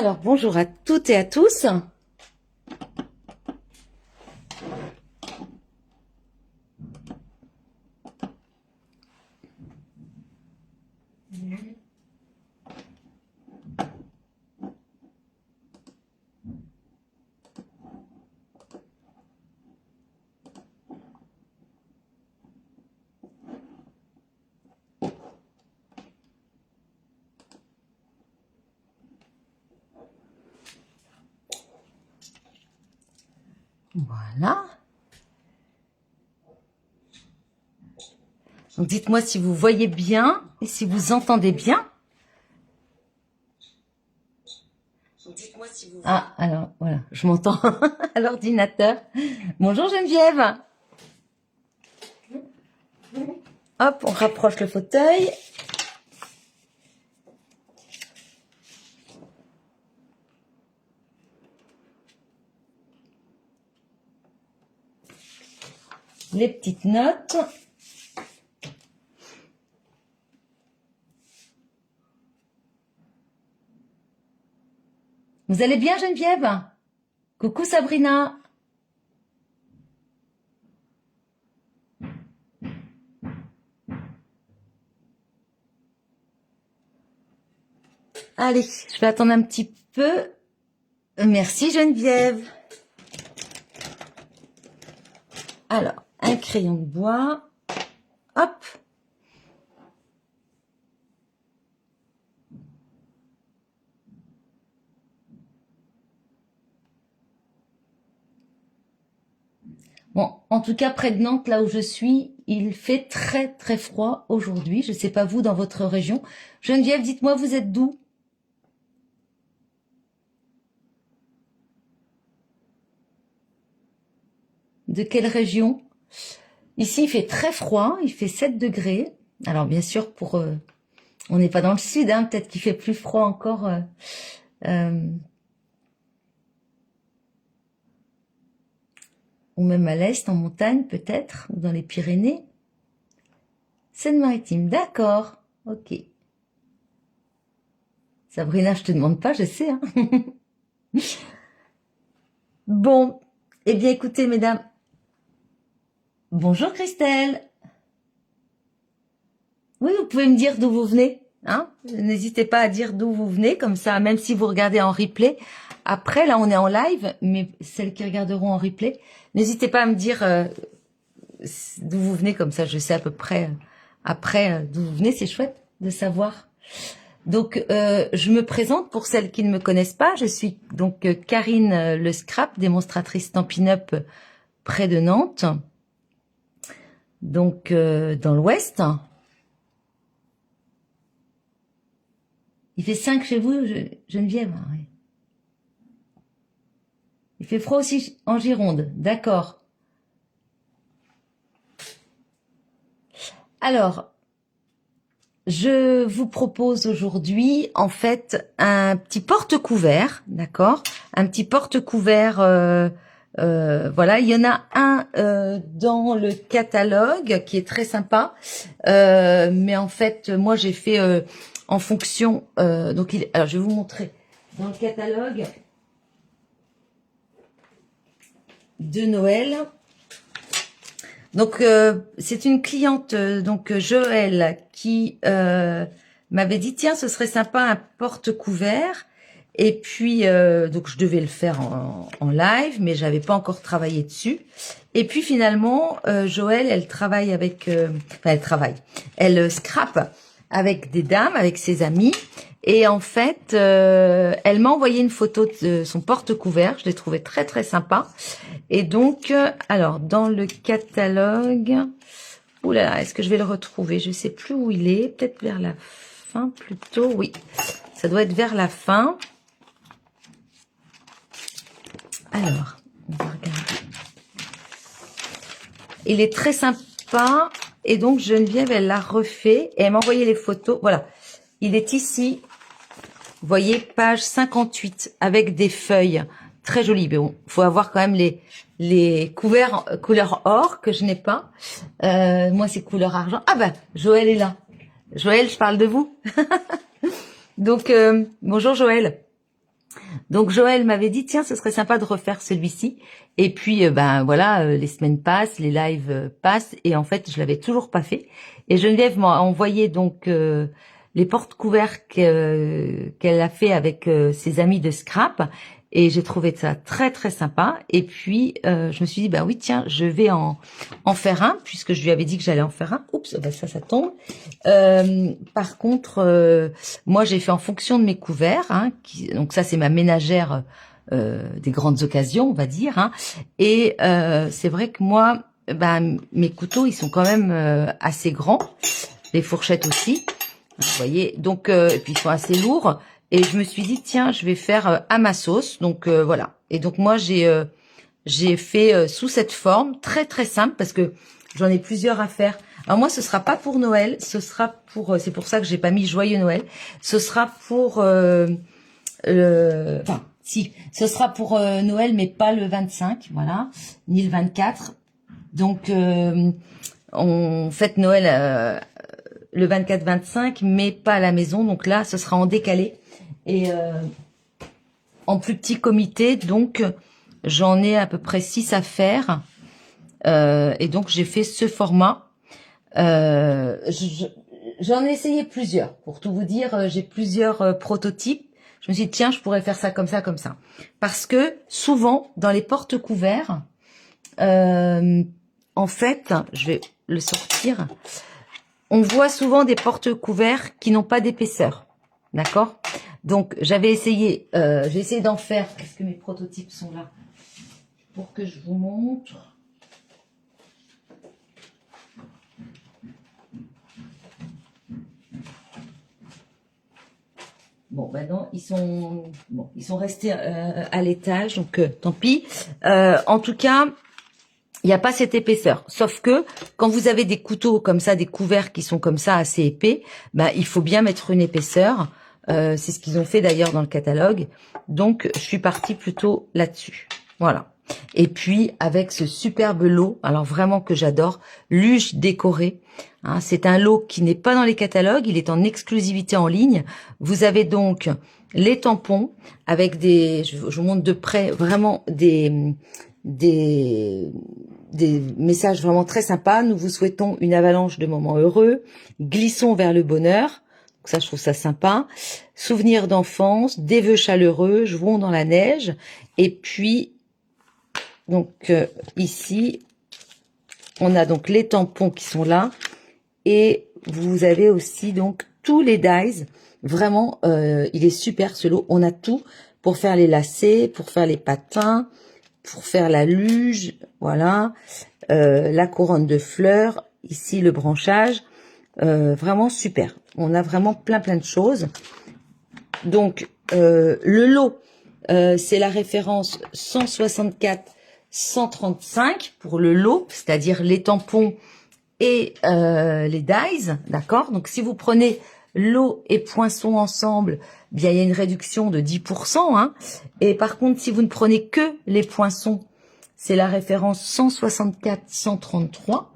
Alors, bonjour à toutes et à tous. Voilà. Donc, dites-moi si vous voyez bien et si vous entendez bien. Ah, alors, voilà, je m'entends à l'ordinateur. Bonjour Geneviève. Hop, on rapproche le fauteuil. Les petites notes. Vous allez bien Geneviève? Coucou Sabrina. Allez, je vais attendre un petit peu. Merci Geneviève. Alors, un crayon de bois. Hop. Bon, en tout cas, près de Nantes, là où je suis, il fait très très froid aujourd'hui. Je ne sais pas vous, dans votre région. Geneviève, dites-moi, vous êtes d'où? De quelle région? Ici, il fait très froid, il fait 7 degrés. Alors, bien sûr, on n'est pas dans le sud, hein, peut-être qu'il fait plus froid encore. Ou même à l'est, en montagne, peut-être, ou dans les Pyrénées. Seine-Maritime, d'accord, ok. Sabrina, je te demande pas, je sais. Hein. Bon, eh bien, écoutez, mesdames. Bonjour Christelle. Oui, vous pouvez me dire d'où vous venez. Hein, n'hésitez pas à dire d'où vous venez, comme ça, même si vous regardez en replay. Après, là, on est en live, mais celles qui regarderont en replay, n'hésitez pas à me dire d'où vous venez, comme ça, je sais à peu près après d'où vous venez. C'est chouette de savoir. Donc, je me présente pour celles qui ne me connaissent pas. Je suis donc Karine Le Scrap, démonstratrice Stampin' Up près de Nantes. Donc, dans l'ouest. Il fait 5 chez vous, Geneviève? Oui. Il fait froid aussi en Gironde, d'accord. Alors, je vous propose aujourd'hui, en fait, un petit porte-couvert, d'accord? Un petit porte-couvert, voilà, il y en a un dans le catalogue qui est très sympa, mais en fait, moi j'ai fait en fonction, donc alors je vais vous montrer dans le catalogue de Noël. Donc c'est une cliente, donc Joël, qui m'avait dit tiens ce serait sympa un porte-couvert, et puis donc je devais le faire en live, mais j'avais pas encore travaillé dessus. Et puis finalement Joël, elle travaille avec, elle scrape avec des dames, avec ses amis. Et en fait, elle m'a envoyé une photo de son porte-couvert. Je l'ai trouvé très très sympa. Et donc, alors dans le catalogue, oulala, est-ce que je vais le retrouver? Je sais plus où il est. Peut-être vers la fin plutôt. Oui, ça doit être vers la fin. Alors, on va regarder. Il est très sympa. Et donc Geneviève, elle l'a refait et elle m'a envoyé les photos. Voilà, il est ici. Vous voyez, page 58, avec des feuilles très jolies. Mais bon, faut avoir quand même les couverts couleur or, que je n'ai pas. Moi, c'est couleur argent. Ah ben, Joël est là. Joël, je parle de vous. Donc, bonjour Joël. Donc Joël m'avait dit tiens, ce serait sympa de refaire celui-ci. Et puis ben voilà, les semaines passent, les lives passent et en fait, je l'avais toujours pas fait. Et Geneviève m'a envoyé donc les portes couverts qu'elle a fait avec ses amis de Scrap et j'ai trouvé ça très très sympa. Et puis je me suis dit bah oui tiens, je vais en faire un puisque je lui avais dit que j'allais en faire un. Oups, bah ça tombe. Par contre, moi j'ai fait en fonction de mes couverts. Hein, donc ça c'est ma ménagère des grandes occasions, on va dire. Hein, et c'est vrai que moi, ben mes couteaux ils sont quand même assez grands, les fourchettes aussi. Vous voyez, donc et puis ils sont assez lourds. Et je me suis dit tiens, je vais faire à ma sauce. Donc voilà. Et donc moi j'ai fait sous cette forme très très simple parce que j'en ai plusieurs à faire. Alors moi ce sera pas pour Noël, ce sera pour c'est pour ça que j'ai pas mis joyeux Noël. Ce sera pour enfin si, ce sera pour Noël mais pas le 25, voilà, ni le 24. Donc on fête Noël le 24-25 mais pas à la maison. Donc là ce sera en décalé et en plus petit comité. Donc j'en ai à peu près 6 à faire. Et donc j'ai fait ce format. J'en ai essayé plusieurs. Pour tout vous dire, j'ai plusieurs prototypes. Je me suis dit tiens, je pourrais faire ça comme ça, comme ça. Parce que souvent dans les portes couverts, en fait, je vais le sortir. On voit souvent des porte couverts qui n'ont pas d'épaisseur, d'accord? Donc j'avais essayé, j'ai essayé d'en faire. Est-ce que mes prototypes sont là pour que je vous montre? Bon, ben non, ils sont restés à l'étage, donc tant pis. En tout cas, il n'y a pas cette épaisseur. Sauf que quand vous avez des couteaux comme ça, des couverts qui sont comme ça assez épais, ben il faut bien mettre une épaisseur. C'est ce qu'ils ont fait d'ailleurs dans le catalogue. Donc je suis partie plutôt là-dessus. Voilà. Et puis avec ce superbe lot, alors vraiment que j'adore, luge décorée. Hein, c'est un lot qui n'est pas dans les catalogues, il est en exclusivité en ligne. Vous avez donc les tampons avec des, je vous montre de près, vraiment des messages vraiment très sympas. Nous vous souhaitons une avalanche de moments heureux. Glissons vers le bonheur. Donc ça, je trouve ça sympa. Souvenirs d'enfance, des vœux chaleureux, jouons dans la neige. Et puis, donc ici, on a donc les tampons qui sont là. Et vous avez aussi donc tous les dies. Vraiment, il est super ce lot. On a tout pour faire les lacets, pour faire les patins, pour faire la luge, voilà, la couronne de fleurs, ici le branchage, vraiment super. On a vraiment plein de choses. Donc le lot, c'est la référence 164-135 pour le lot, c'est-à-dire les tampons et les dies, d'accord. Donc si vous prenez lot et poinçon ensemble, bien il y a une réduction de 10%. Hein. Et par contre, si vous ne prenez que les poinçons, c'est la référence 164-133.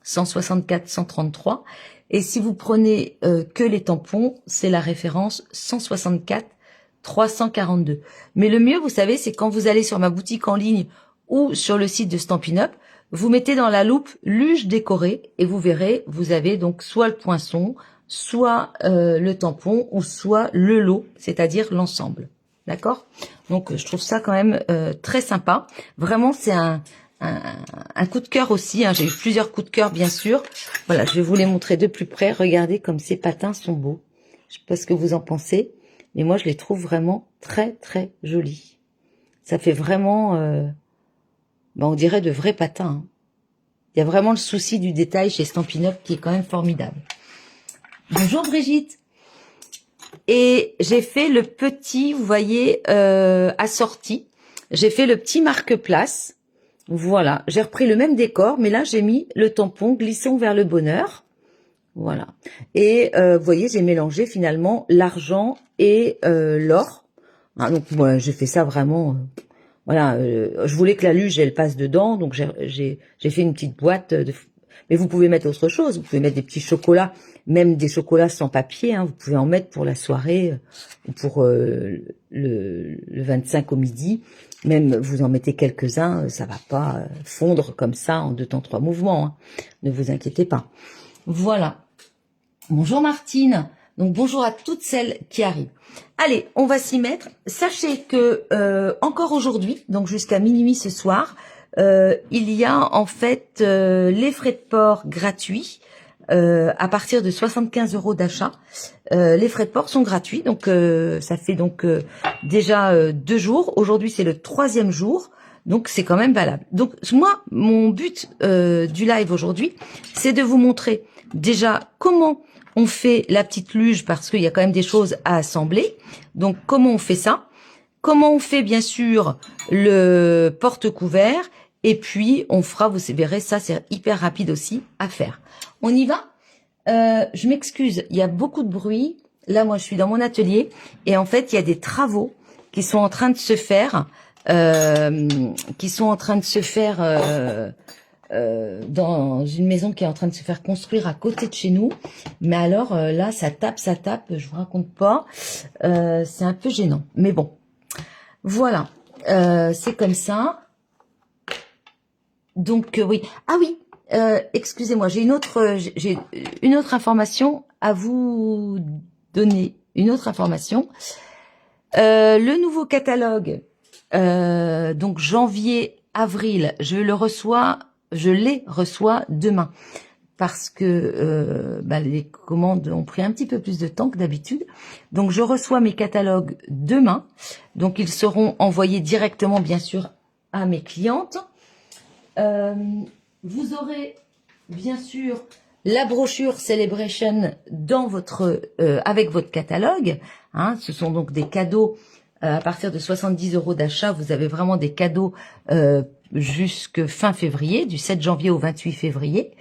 164-133. Et si vous prenez que les tampons, c'est la référence 164-342. Mais le mieux, vous savez, c'est quand vous allez sur ma boutique en ligne ou sur le site de Stampin' Up, vous mettez dans la loupe luge décorée et vous verrez, vous avez donc soit le poinçon, soit le tampon ou soit le lot, c'est-à-dire l'ensemble. D'accord? Donc je trouve ça quand même très sympa. Vraiment, c'est un coup de cœur aussi. Hein. J'ai eu plusieurs coups de cœur, bien sûr. Voilà, je vais vous les montrer de plus près. Regardez comme ces patins sont beaux. Je sais pas ce que vous en pensez, mais moi je les trouve vraiment très jolis. Ça fait vraiment, on dirait de vrais patins. Hein. Il y a vraiment le souci du détail chez Stampin' Up qui est quand même formidable. Bonjour Brigitte. Et j'ai fait le petit, vous voyez, assorti. J'ai fait le petit marque-place. Voilà, j'ai repris le même décor, mais là j'ai mis le tampon glissons vers le bonheur. Voilà. Et vous voyez, j'ai mélangé finalement l'argent et l'or. Ah, donc moi j'ai fait ça vraiment. Voilà, je voulais que la luge elle passe dedans, donc j'ai fait une petite boîte. Mais vous pouvez mettre autre chose. Vous pouvez mettre des petits chocolats. même des chocolats sans papier, hein, vous pouvez en mettre pour la soirée, ou pour le 25 au midi. Même vous en mettez quelques-uns, ça va pas fondre comme ça en 2 temps 3 mouvements. Hein. Ne vous inquiétez pas. Voilà. Bonjour Martine. Donc bonjour à toutes celles qui arrivent. Allez, on va s'y mettre. Sachez que encore aujourd'hui, donc jusqu'à minuit ce soir, il y a en fait les frais de port gratuits à partir de 75 € d'achat. Les frais de port sont gratuits, donc ça fait donc déjà 2 jours. Aujourd'hui c'est le 3e jour, donc c'est quand même valable. Donc moi, mon but du live aujourd'hui, c'est de vous montrer déjà comment on fait la petite luge, parce qu'il y a quand même des choses à assembler. Donc comment on fait ça, comment on fait bien sûr le porte-couvert, et puis on fera, vous verrez, ça c'est hyper rapide aussi à faire. On y va. Je m'excuse, il y a beaucoup de bruit. Là, moi, je suis dans mon atelier et en fait, il y a des travaux qui sont en train de se faire, dans une maison qui est en train de se faire construire à côté de chez nous. Mais alors là, ça tape, je vous raconte pas. C'est un peu gênant. Mais bon, voilà, c'est comme ça. Donc oui, ah oui. Excusez-moi, j'ai une autre information à vous donner. Une autre information. Le nouveau catalogue, donc janvier-avril, je les reçois demain. Parce que les commandes ont pris un petit peu plus de temps que d'habitude. Donc je reçois mes catalogues demain. Donc ils seront envoyés directement, bien sûr, à mes clientes. Vous aurez bien sûr la brochure Celebration dans avec votre catalogue. Hein, ce sont donc des cadeaux à partir de 70 € d'achat. Vous avez vraiment des cadeaux jusque fin février, du 7 janvier au 28 février.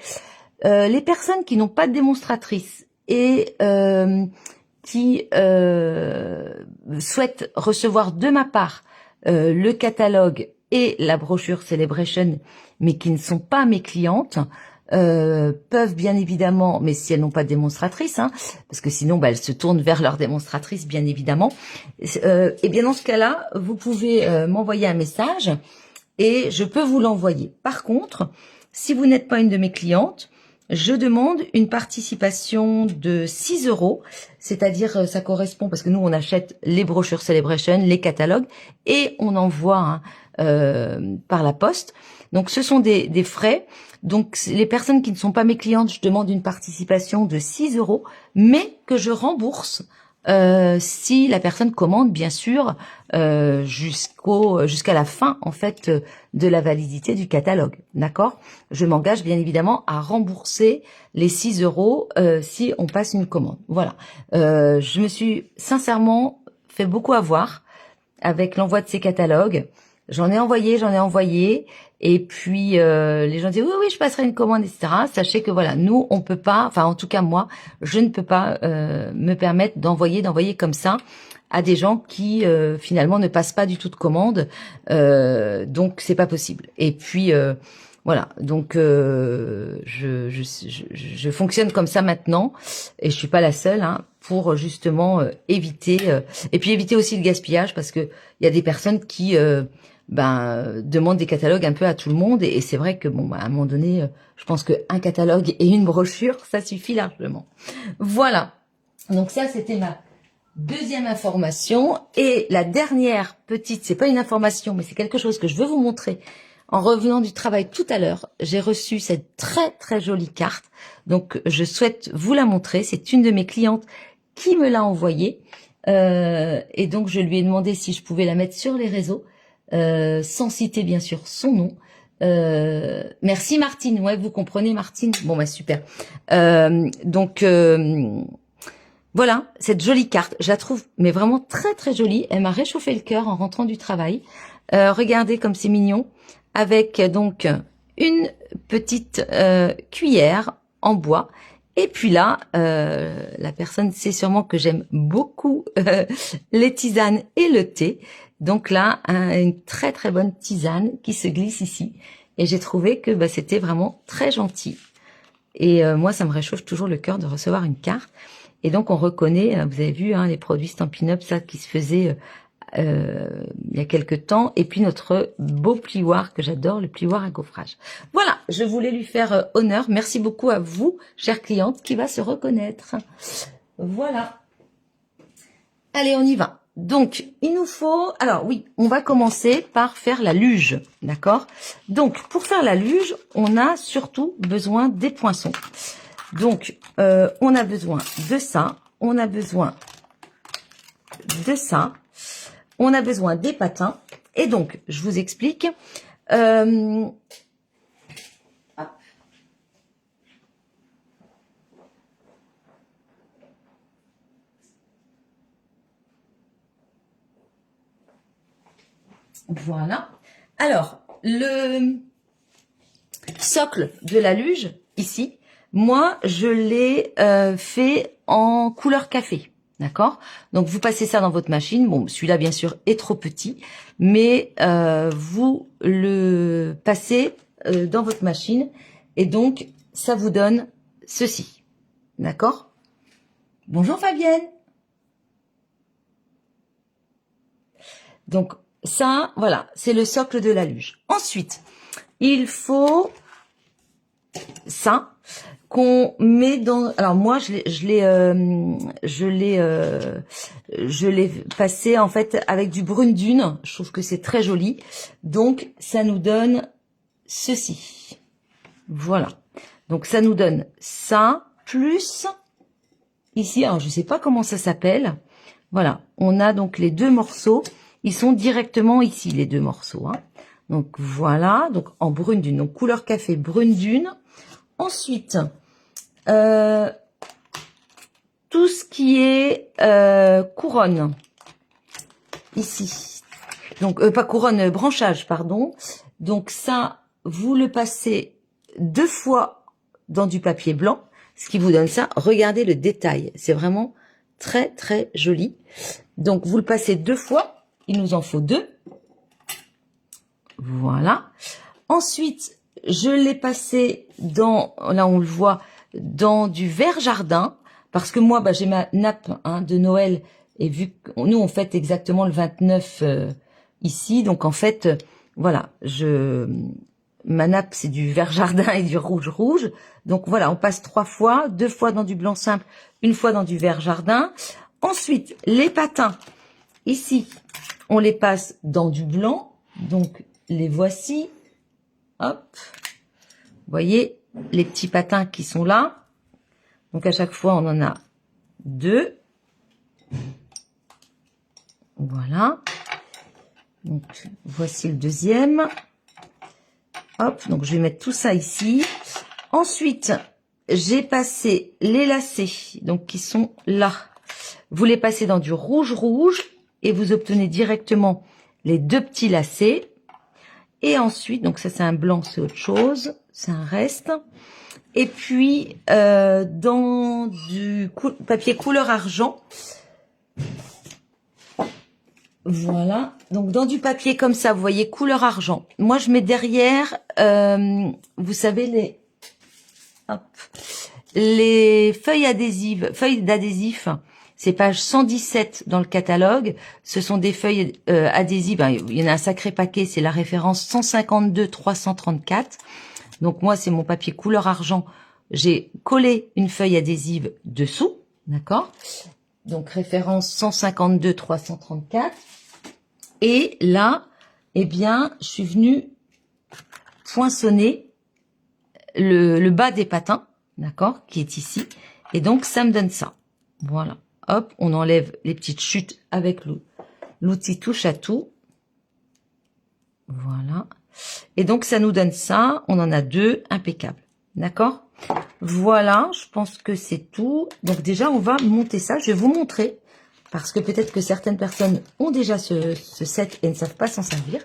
Les personnes qui n'ont pas de démonstratrice et qui souhaitent recevoir de ma part le catalogue et la brochure Celebration, mais qui ne sont pas mes clientes, peuvent bien évidemment, mais si elles n'ont pas de démonstratrice, hein, parce que sinon elles se tournent vers leur démonstratrice, bien évidemment, et bien dans ce cas-là, vous pouvez m'envoyer un message et je peux vous l'envoyer. Par contre, si vous n'êtes pas une de mes clientes, je demande une participation de 6 €, c'est-à-dire ça correspond, parce que nous on achète les brochures Celebration, les catalogues, et on envoie par la poste. Donc ce sont des frais. Donc les personnes qui ne sont pas mes clientes, je demande une participation de 6 €, mais que je rembourse si la personne commande, bien sûr, jusqu'à la fin en fait de la validité du catalogue. D'accord? Je m'engage bien évidemment à rembourser les 6 € si on passe une commande. Voilà. Je me suis sincèrement fait beaucoup avoir avec l'envoi de ces catalogues. J'en ai envoyé, et puis les gens disent oui, je passerai une commande, etc. Sachez que voilà, nous on peut pas, enfin en tout cas moi, je ne peux pas me permettre d'envoyer comme ça à des gens qui finalement ne passent pas du tout de commande, donc c'est pas possible. Et puis voilà, donc je fonctionne comme ça maintenant, et je suis pas la seule, hein, pour justement éviter et puis éviter aussi le gaspillage, parce que il y a des personnes qui demandent des catalogues un peu à tout le monde, et c'est vrai que bon, à un moment donné, je pense que un catalogue et une brochure, ça suffit largement. Voilà. Donc ça, c'était ma deuxième information. Et la dernière petite, c'est pas une information, mais c'est quelque chose que je veux vous montrer. En revenant du travail tout à l'heure, j'ai reçu cette très très jolie carte. Donc je souhaite vous la montrer. C'est une de mes clientes qui me l'a envoyée. Et donc je lui ai demandé si je pouvais la mettre sur les réseaux, sans citer bien sûr son nom. Merci Martine. Ouais, vous comprenez Martine. Bon bah super. Voilà, cette jolie carte, je la trouve mais vraiment très très jolie. Elle m'a réchauffé le cœur en rentrant du travail. Regardez comme c'est mignon, avec donc une petite cuillère en bois. Et puis là, la personne sait sûrement que j'aime beaucoup les tisanes et le thé. Donc là, une très très bonne tisane qui se glisse ici. Et j'ai trouvé que c'était vraiment très gentil. Et moi, ça me réchauffe toujours le cœur de recevoir une carte. Et donc, on reconnaît, vous avez vu, hein, les produits Stampin' Up, ça qui se faisait il y a quelques temps. Et puis, notre beau plioir que j'adore, le plioir à gaufrage. Voilà, je voulais lui faire honneur. Merci beaucoup à vous, chère cliente, qui va se reconnaître. Voilà. Allez, on y va. Donc, il nous faut... Alors oui, on va commencer par faire la luge, d'accord? Donc, pour faire la luge, on a surtout besoin des poinçons. Donc, on a besoin de ça, on a besoin de ça, on a besoin des patins. Et donc, je vous explique. Voilà. Alors, le socle de la luge, ici, moi, je l'ai fait en couleur café. D'accord? Donc, vous passez ça dans votre machine. Bon, celui-là, bien sûr, est trop petit. Mais vous le passez dans votre machine. Et donc, ça vous donne ceci. D'accord? Bonjour Fabienne. Donc, ça, voilà, c'est le socle de la luge. Ensuite, il faut ça qu'on met dans... Alors moi, je l'ai passé en fait avec du brune dune. Je trouve que c'est très joli. Donc, ça nous donne ceci. Voilà. Donc, ça nous donne ça plus ici. Alors, je sais pas comment ça s'appelle. Voilà. On a donc les deux morceaux. Ils sont directement ici, les deux morceaux. Hein. Donc, voilà. Donc, en brune dune. Donc, couleur café, brune dune. Ensuite, tout ce qui est couronne, ici. Donc, pas couronne, branchage, pardon. Donc, ça, vous le passez 2 fois dans du papier blanc, ce qui vous donne ça. Regardez le détail. C'est vraiment très, très joli. Donc, vous le passez 2 fois. Il nous en faut 2. Voilà. Ensuite, je l'ai passé dans, là on le voit, dans du vert jardin, parce que moi, j'ai ma nappe de Noël, et vu que nous on fête exactement le 29 ici, donc en fait, voilà, ma nappe c'est du vert jardin et du rouge. Donc voilà, on passe 3 fois, 2 fois dans du blanc simple, 1 fois dans du vert jardin. Ensuite, les patins, ici, on les passe dans du blanc, donc les voici. Hop, vous voyez les petits patins qui sont là. Donc à chaque fois, on en a 2. Voilà. Donc voici le deuxième. Hop, donc je vais mettre tout ça ici. Ensuite, j'ai passé les lacets, donc qui sont là. Vous les passez dans du rouge et vous obtenez directement les 2 petits lacets. Et ensuite, donc ça c'est un blanc, c'est autre chose, c'est un reste. Et puis, dans du papier couleur argent, voilà, donc dans du papier comme ça, vous voyez, couleur argent. Moi, je mets derrière, vous savez, les feuilles d'adhésif, c'est page 117 dans le catalogue. Ce sont des feuilles adhésives. Il y en a un sacré paquet. C'est la référence 152 334. Donc moi, c'est mon papier couleur argent. J'ai collé une feuille adhésive dessous. D'accord? Donc référence 152 334. Et là, eh bien, je suis venue poinçonner le bas des patins. D'accord? Qui est ici. Et donc, ça me donne ça. Voilà. Hop, on enlève les petites chutes avec l'outil touche à tout. Voilà. Et donc, ça nous donne ça. On en a 2, impeccable. D'accord? Voilà, je pense que c'est tout. Donc déjà, on va monter ça. Je vais vous montrer, parce que peut-être que certaines personnes ont déjà ce set et ne savent pas s'en servir.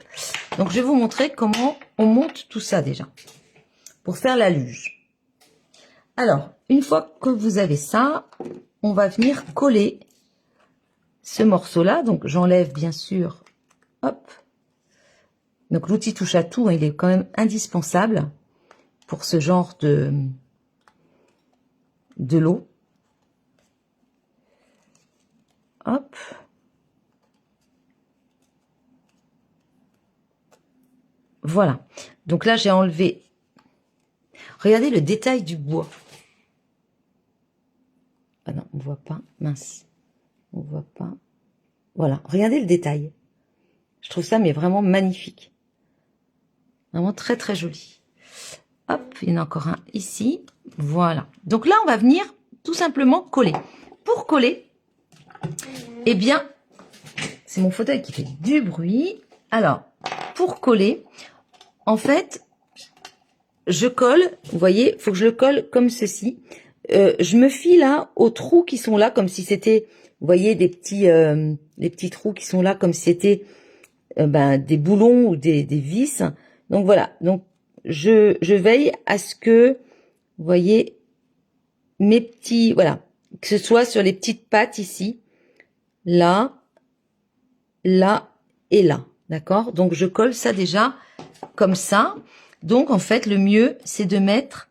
Donc, je vais vous montrer comment on monte tout ça déjà, pour faire la luge. Alors, une fois que vous avez ça, on va venir coller ce morceau-là. Donc, j'enlève bien sûr, hop. Donc, l'outil touche à tout, hein, il est quand même indispensable pour ce genre de de l'eau. Hop. Voilà. Donc là, j'ai enlevé. Regardez le détail du bois. Ah non, on voit pas. Mince. On voit pas. Voilà. Regardez le détail. Je trouve ça mais vraiment magnifique. Vraiment très très joli. Hop, il y en a encore un ici. Voilà. Donc là, on va venir tout simplement coller. Pour coller, eh bien, c'est mon fauteuil qui fait du bruit. Alors, pour coller, en fait, je colle, vous voyez, il faut que je le colle comme ceci. Je me fie là aux trous qui sont là, comme si c'était, vous voyez, des petits trous qui sont là, comme si c'était des boulons ou des vis. Donc voilà, donc je veille à ce que, vous voyez, mes petits, voilà, que ce soit sur les petites pattes ici, là, là et là, d'accord? Donc je colle ça déjà comme ça. Donc en fait, le mieux, c'est de mettre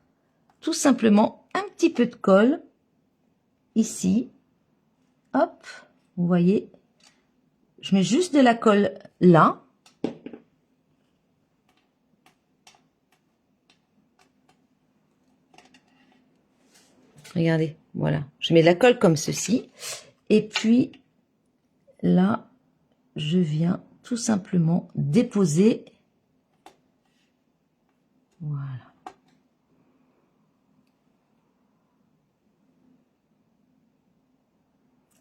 tout simplement un petit peu de colle ici. Hop, vous voyez, je mets juste de la colle là. Regardez, voilà. Je mets de la colle comme ceci. Et puis, là, je viens tout simplement déposer. Voilà.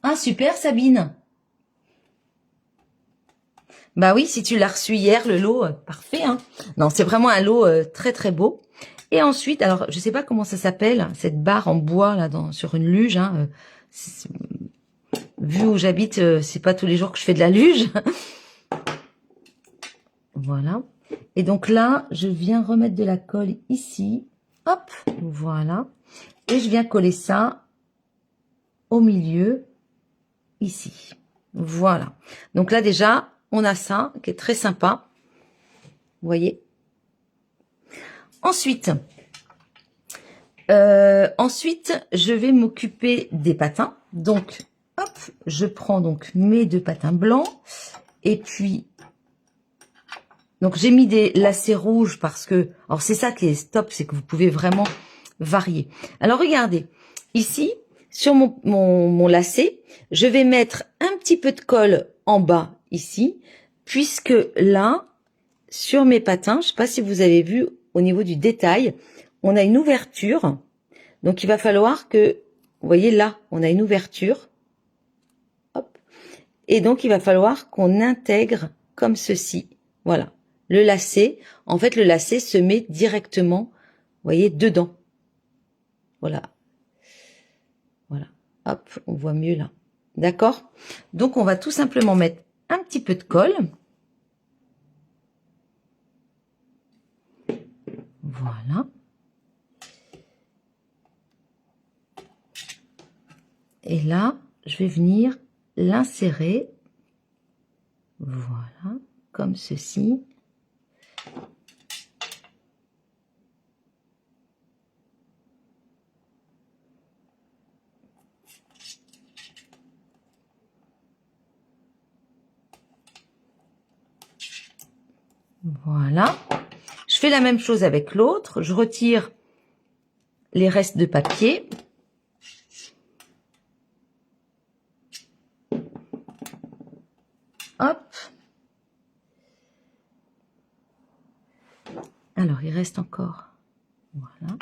Ah, super, Sabine. Bah oui, si tu l'as reçu hier, le lot, parfait. Hein. Non, c'est vraiment un lot très, très beau. Et ensuite, alors, je sais pas comment ça s'appelle, cette barre en bois, là, sur une luge. Hein, vu où j'habite, c'est pas tous les jours que je fais de la luge. Voilà. Et donc là, je viens remettre de la colle ici. Hop, voilà. Et je viens coller ça au milieu, ici. Voilà. Donc là, déjà, on a ça qui est très sympa. Vous voyez. Ensuite, je vais m'occuper des patins. Donc, hop, je prends donc mes 2 patins blancs. Et puis, donc j'ai mis des lacets rouges parce que, alors c'est ça qui est top, c'est que vous pouvez vraiment varier. Alors regardez, ici, sur mon lacet, je vais mettre un petit peu de colle en bas ici, puisque là, sur mes patins, je ne sais pas si vous avez vu au niveau du détail, on a une ouverture. Donc il va falloir que, vous voyez là, on a une ouverture. Hop. Et donc il va falloir qu'on intègre comme ceci. Voilà. Le lacet, en fait, le lacet se met directement, vous voyez, dedans. Voilà. Voilà. Hop, on voit mieux là. D'accord? Donc, on va tout simplement mettre un petit peu de colle. Voilà. Et là, je vais venir l'insérer. Voilà, comme ceci. Voilà. Je fais la même chose avec l'autre. Je retire les restes de papier. Hop. Alors, il reste encore. Voilà.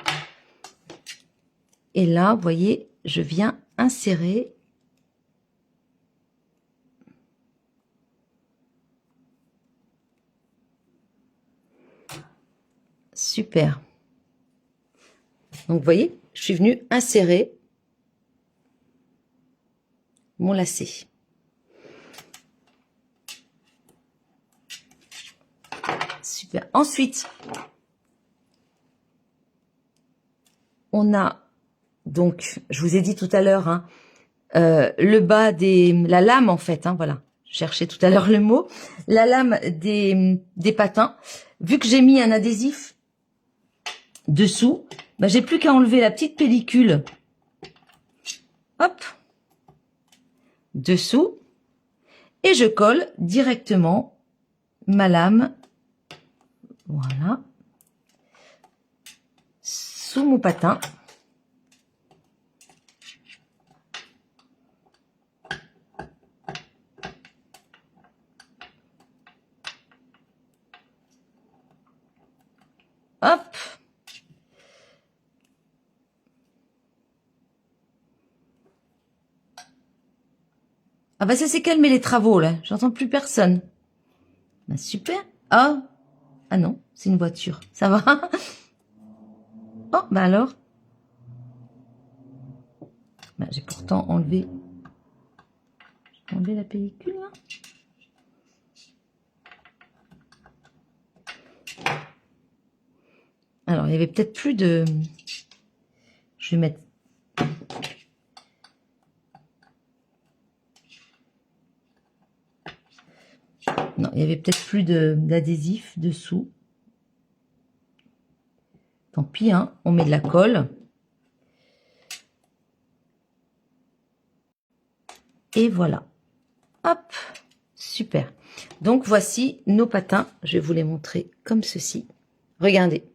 Et là, vous voyez, je viens insérer. Super. Donc, vous voyez, je suis venue insérer mon lacet. Super. Ensuite, on a, donc, je vous ai dit tout à l'heure, hein, le bas la lame en fait, hein, voilà. Je cherchais tout à l'heure le mot. La lame des patins. Vu que j'ai mis un adhésif dessous, j'ai plus qu'à enlever la petite pellicule hop, dessous, et je colle directement ma lame, voilà, sous mon patin. Hop. Ah bah ça s'est calmé les travaux là, j'entends plus personne. Bah super. Ah, ah non, c'est une voiture, ça va. Oh bah alors. Bah, j'ai pourtant enlevé. J'ai enlevé la pellicule là. Alors il y avait peut-être plus de. Je vais mettre. Non, il y avait peut-être plus d'adhésif dessous. Tant pis, hein, on met de la colle. Et voilà. Hop, super. Donc voici nos patins. Je vais vous les montrer comme ceci. Regardez.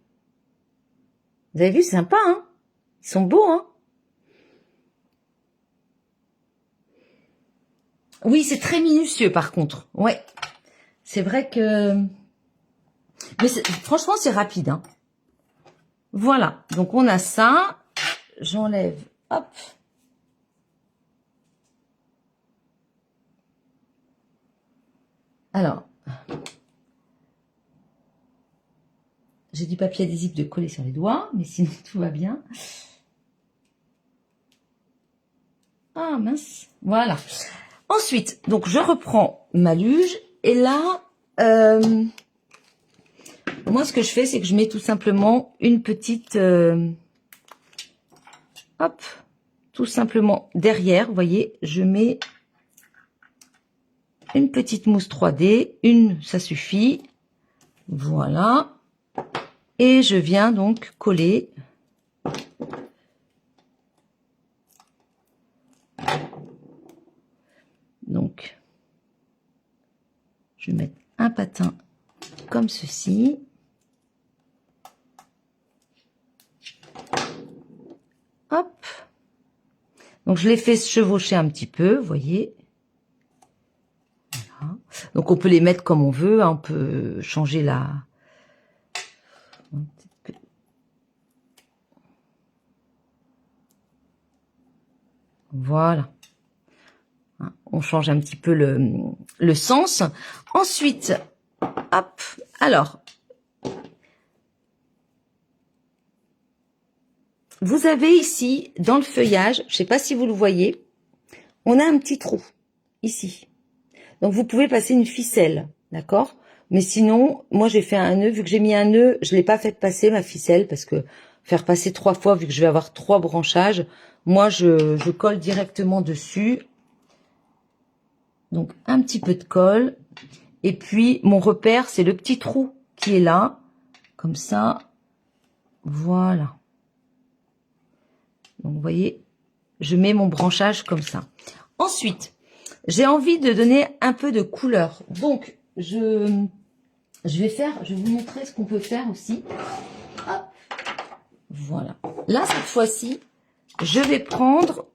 Vous avez vu, c'est sympa, hein? Ils sont beaux, hein? Oui, c'est très minutieux par contre. Ouais. C'est vrai que... Mais franchement, c'est rapide, hein. Voilà. Donc on a ça. J'enlève. Hop. Alors. J'ai du papier adhésif de coller sur les doigts, mais sinon tout va bien. Ah mince, voilà. Ensuite, donc je reprends ma luge et là, moi ce que je fais, c'est que je mets tout simplement une petite, hop, tout simplement derrière, vous voyez, je mets une petite mousse 3D, une, ça suffit, voilà. Et je viens donc coller. Donc, je vais mettre un patin comme ceci. Hop. Donc, je les fais chevaucher un petit peu, vous voyez. Voilà. Donc, on peut les mettre comme on veut. Hein, on peut changer la... Voilà. On change un petit peu le sens. Ensuite, hop, alors, vous avez ici, dans le feuillage, je ne sais pas si vous le voyez, on a un petit trou, ici. Donc, vous pouvez passer une ficelle, d'accord? Mais sinon, moi, j'ai fait un nœud. Vu que j'ai mis un nœud, je ne l'ai pas fait passer, ma ficelle, parce que faire passer 3 fois, vu que je vais avoir 3 branchages, moi, je colle directement dessus. Donc, un petit peu de colle. Et puis, mon repère, c'est le petit trou qui est là. Comme ça. Voilà. Donc, vous voyez, je mets mon branchage comme ça. Ensuite, j'ai envie de donner un peu de couleur. Donc, je vais vous montrer ce qu'on peut faire aussi. Hop. Voilà. Là, cette fois-ci, je vais prendre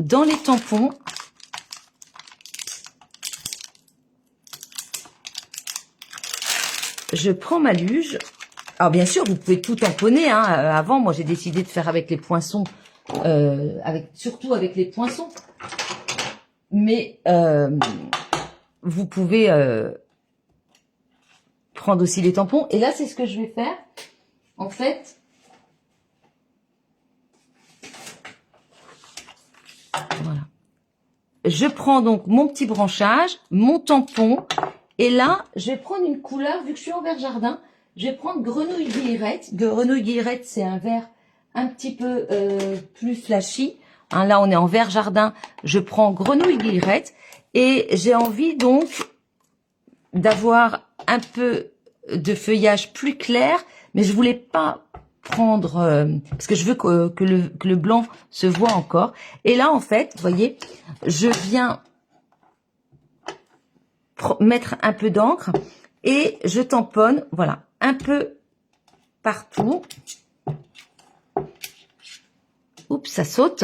dans les tampons. Je prends ma luge. Alors bien sûr, vous pouvez tout tamponner. Hein. Avant, moi, j'ai décidé de faire avec les poinçons, surtout avec les poinçons. Mais vous pouvez prendre aussi les tampons. Et là, c'est ce que je vais faire. En fait, voilà. Je prends donc mon petit branchage, mon tampon. Et là, je vais prendre une couleur, vu que je suis en vert jardin, je vais prendre Grenouille Guillerette. Grenouille Guillerette, c'est un vert un petit peu plus flashy. Hein, là, on est en vert jardin. Je prends Grenouille Guillerette. Et j'ai envie donc d'avoir un peu de feuillage plus clair. Mais je voulais pas prendre, parce que je veux que le blanc se voit encore. Et là, en fait, vous voyez, je viens mettre un peu d'encre et je tamponne, voilà, un peu partout. Oups, ça saute.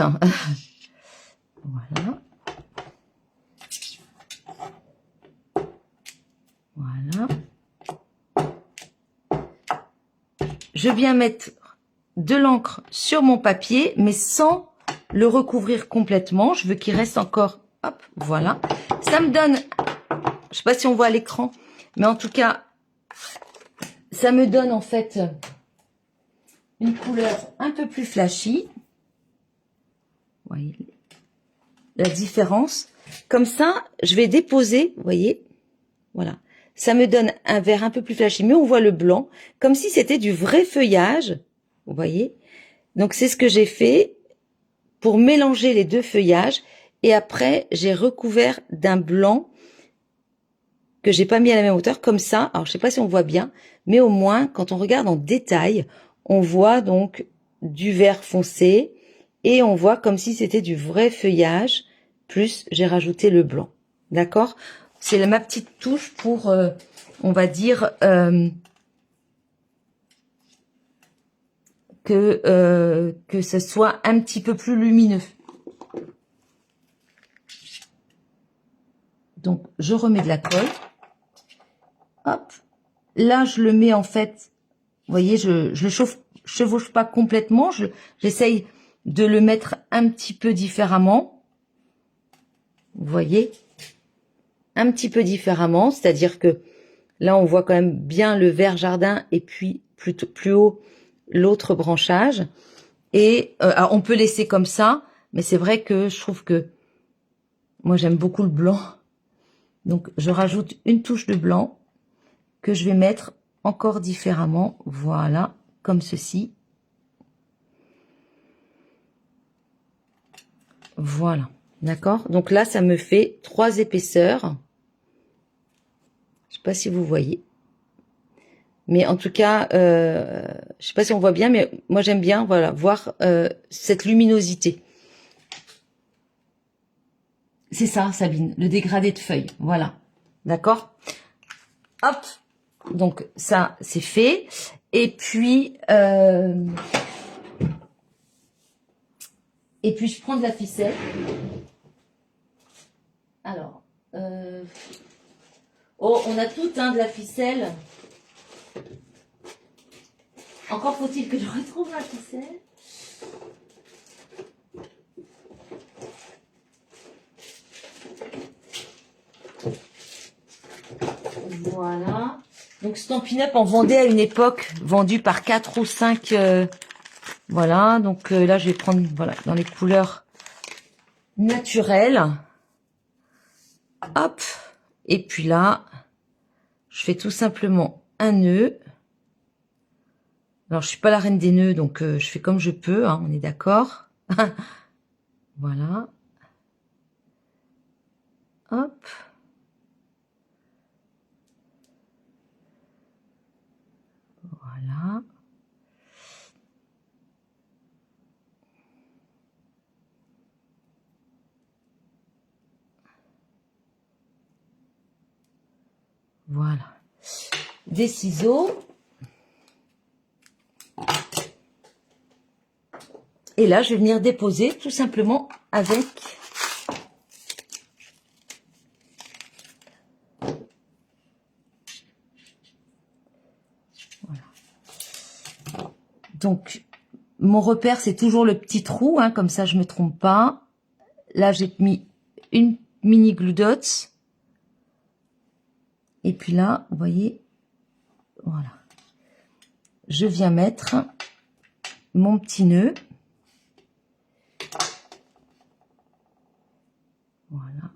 Voilà. Voilà. Je viens mettre de l'encre sur mon papier, mais sans le recouvrir complètement. Je veux qu'il reste encore, hop, voilà. Ça me donne, je sais pas si on voit à l'écran, mais en tout cas, ça me donne en fait une couleur un peu plus flashy. Vous voyez la différence. Comme ça, je vais déposer, vous voyez, voilà. Ça me donne un vert un peu plus flashy, mais on voit le blanc, comme si c'était du vrai feuillage, vous voyez. Donc, c'est ce que j'ai fait pour mélanger les deux feuillages. Et après, j'ai recouvert d'un blanc que j'ai pas mis à la même hauteur, comme ça. Alors, je sais pas si on voit bien, mais au moins, quand on regarde en détail, on voit donc du vert foncé et on voit comme si c'était du vrai feuillage, plus j'ai rajouté le blanc. D'accord? C'est ma petite touche pour, on va dire, que ce soit un petit peu plus lumineux. Donc, je remets de la colle. Hop. Là, je le mets en fait, vous voyez, je le chevauche pas complètement. J'essaye de le mettre un petit peu différemment. Vous voyez? Un petit peu différemment, c'est-à-dire que là, on voit quand même bien le vert jardin et puis plus haut, l'autre branchage. Et alors on peut laisser comme ça, mais c'est vrai que je trouve que moi, j'aime beaucoup le blanc. Donc, je rajoute une touche de blanc que je vais mettre encore différemment. Voilà, comme ceci. Voilà, d'accord? Donc là, ça me fait 3 épaisseurs. Je sais pas si vous voyez. Mais en tout cas, je sais pas si on voit bien, mais moi, j'aime bien, voilà, voir cette luminosité. C'est ça, Sabine, le dégradé de feuilles. Voilà, d'accord? Hop, donc ça, c'est fait. Et puis je prends de la ficelle. Alors, oh, on a tout, hein, de la ficelle. Encore faut-il que je retrouve la ficelle. Voilà. Donc, Stampin' Up en vendait à une époque, vendu par 4 ou 5. Voilà. Donc, là, je vais prendre, voilà, dans les couleurs naturelles. Hop. Et puis là, je fais tout simplement un nœud. Alors, je suis pas la reine des nœuds, donc je fais comme je peux, hein, on est d'accord. Voilà. Hop. Voilà. Voilà. Des ciseaux. Et là, je vais venir déposer tout simplement avec voilà. Donc, mon repère, c'est toujours le petit trou, hein, comme ça, je me trompe pas. Là, j'ai mis une mini glue dots. Et puis là, vous voyez, voilà. Je viens mettre mon petit nœud. Voilà.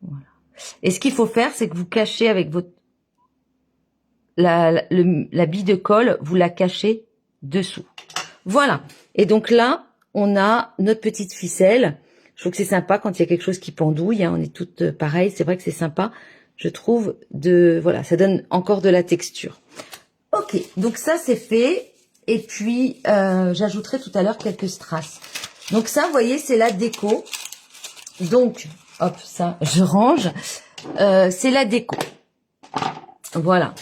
Voilà. Et ce qu'il faut faire, c'est que vous cachez avec votre la bille de colle, vous la cachez dessous. Voilà. Et donc là, on a notre petite ficelle. Je trouve que c'est sympa quand il y a quelque chose qui pendouille, hein, on est toutes pareilles, c'est vrai que c'est sympa, je trouve, voilà, ça donne encore de la texture. Ok, donc ça c'est fait, et puis j'ajouterai tout à l'heure quelques strass. Donc ça, vous voyez, c'est la déco. Donc, hop, ça, je range. C'est la déco. Voilà.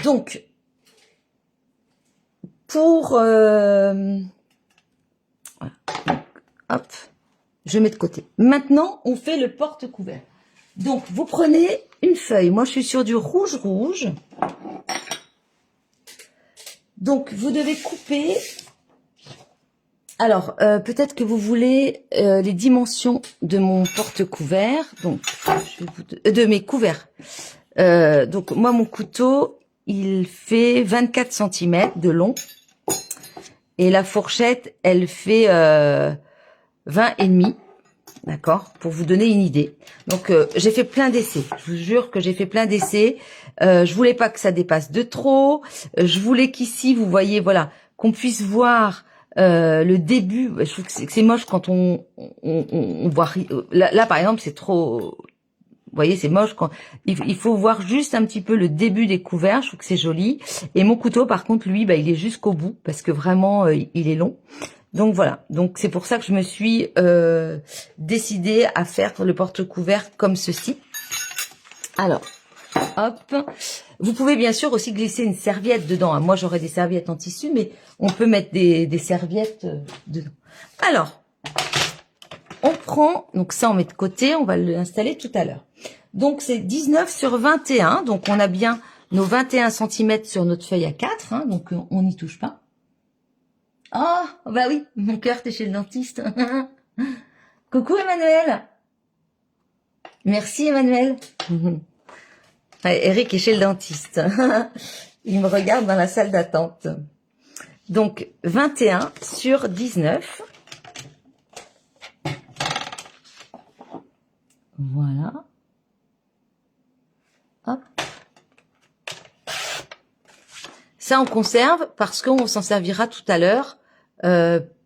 Donc, pour... voilà. Donc, hop, je mets de côté. Maintenant, on fait le porte-couvert. Donc, vous prenez une feuille. Moi, je suis sur du rouge. Donc, vous devez couper... Alors, peut-être que vous voulez les dimensions de mon porte-couvert, donc je vais de mes couverts. Donc, moi, mon couteau, il fait 24 cm de long. Et la fourchette, elle fait 20,5. D'accord, pour vous donner une idée. Donc, j'ai fait plein d'essais. Je vous jure que j'ai fait plein d'essais. Je voulais pas que ça dépasse de trop. Je voulais qu'ici, vous voyez, voilà, qu'on puisse voir le début. Je trouve que c'est moche quand on voit. Là, par exemple, c'est trop... Vous voyez, c'est moche quand il faut voir juste un petit peu le début des couverts. Je trouve que c'est joli. Et mon couteau, par contre, lui, bah, il est jusqu'au bout parce que vraiment, il est long. Donc voilà, donc c'est pour ça que je me suis décidée à faire le porte-couvert comme ceci. Alors, hop, vous pouvez bien sûr aussi glisser une serviette dedans. Moi j'aurais des serviettes en tissu, mais on peut mettre des serviettes dedans. Alors, on prend, donc ça on met de côté, on va l'installer tout à l'heure. Donc c'est 19 sur 21, donc on a bien nos 21 cm sur notre feuille A4, hein, donc on n'y touche pas. Oh, bah oui, mon cœur, t'es chez le dentiste. Coucou Emmanuel. Merci Emmanuel. Eric est chez le dentiste. Il me regarde dans la salle d'attente. Donc, 21 sur 19. Voilà. Hop. Ça, on conserve parce qu'on s'en servira tout à l'heure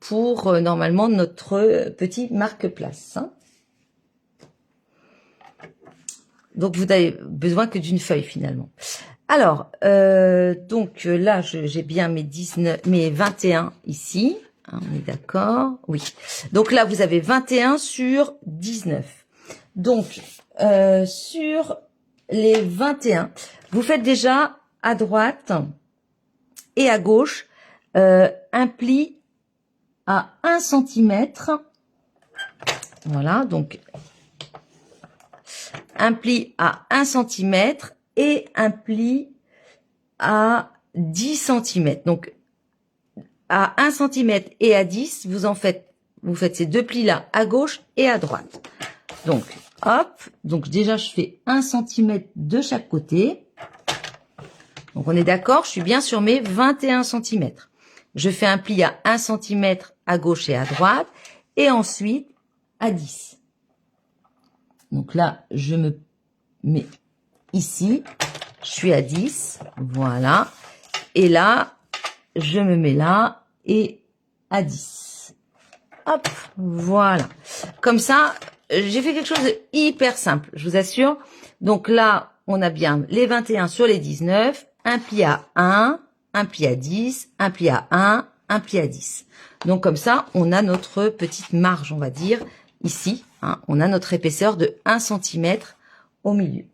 pour normalement notre petit marque-place. Hein. Donc, vous n'avez besoin que d'une feuille finalement. Alors, donc là, j'ai bien mes 21 ici. Hein, on est d'accord? Oui. Donc là, vous avez 21 sur 19. Donc, sur les 21, vous faites déjà à droite et à gauche un pli à 1 cm. Voilà, donc un pli à 1 cm et un pli à 10 cm. Donc, à 1 cm et à 10, vous faites ces deux plis-là à gauche et à droite. Donc, hop, donc déjà, je fais 1 cm de chaque côté. Donc, on est d'accord, je suis bien sur mes 21 cm. Je fais un pli à 1 cm à gauche et à droite, et ensuite à 10. Donc là, je me mets ici, je suis à 10, voilà. Et là, je me mets là et à 10. Hop, voilà. Comme ça, j'ai fait quelque chose de hyper simple, je vous assure. Donc là, on a bien les 21 sur les 19, un pli à 1, un pli à 10, un pli à 1, un pli à 10. Donc comme ça, on a notre petite marge, on va dire, ici. Hein, on a notre épaisseur de 1 cm au milieu.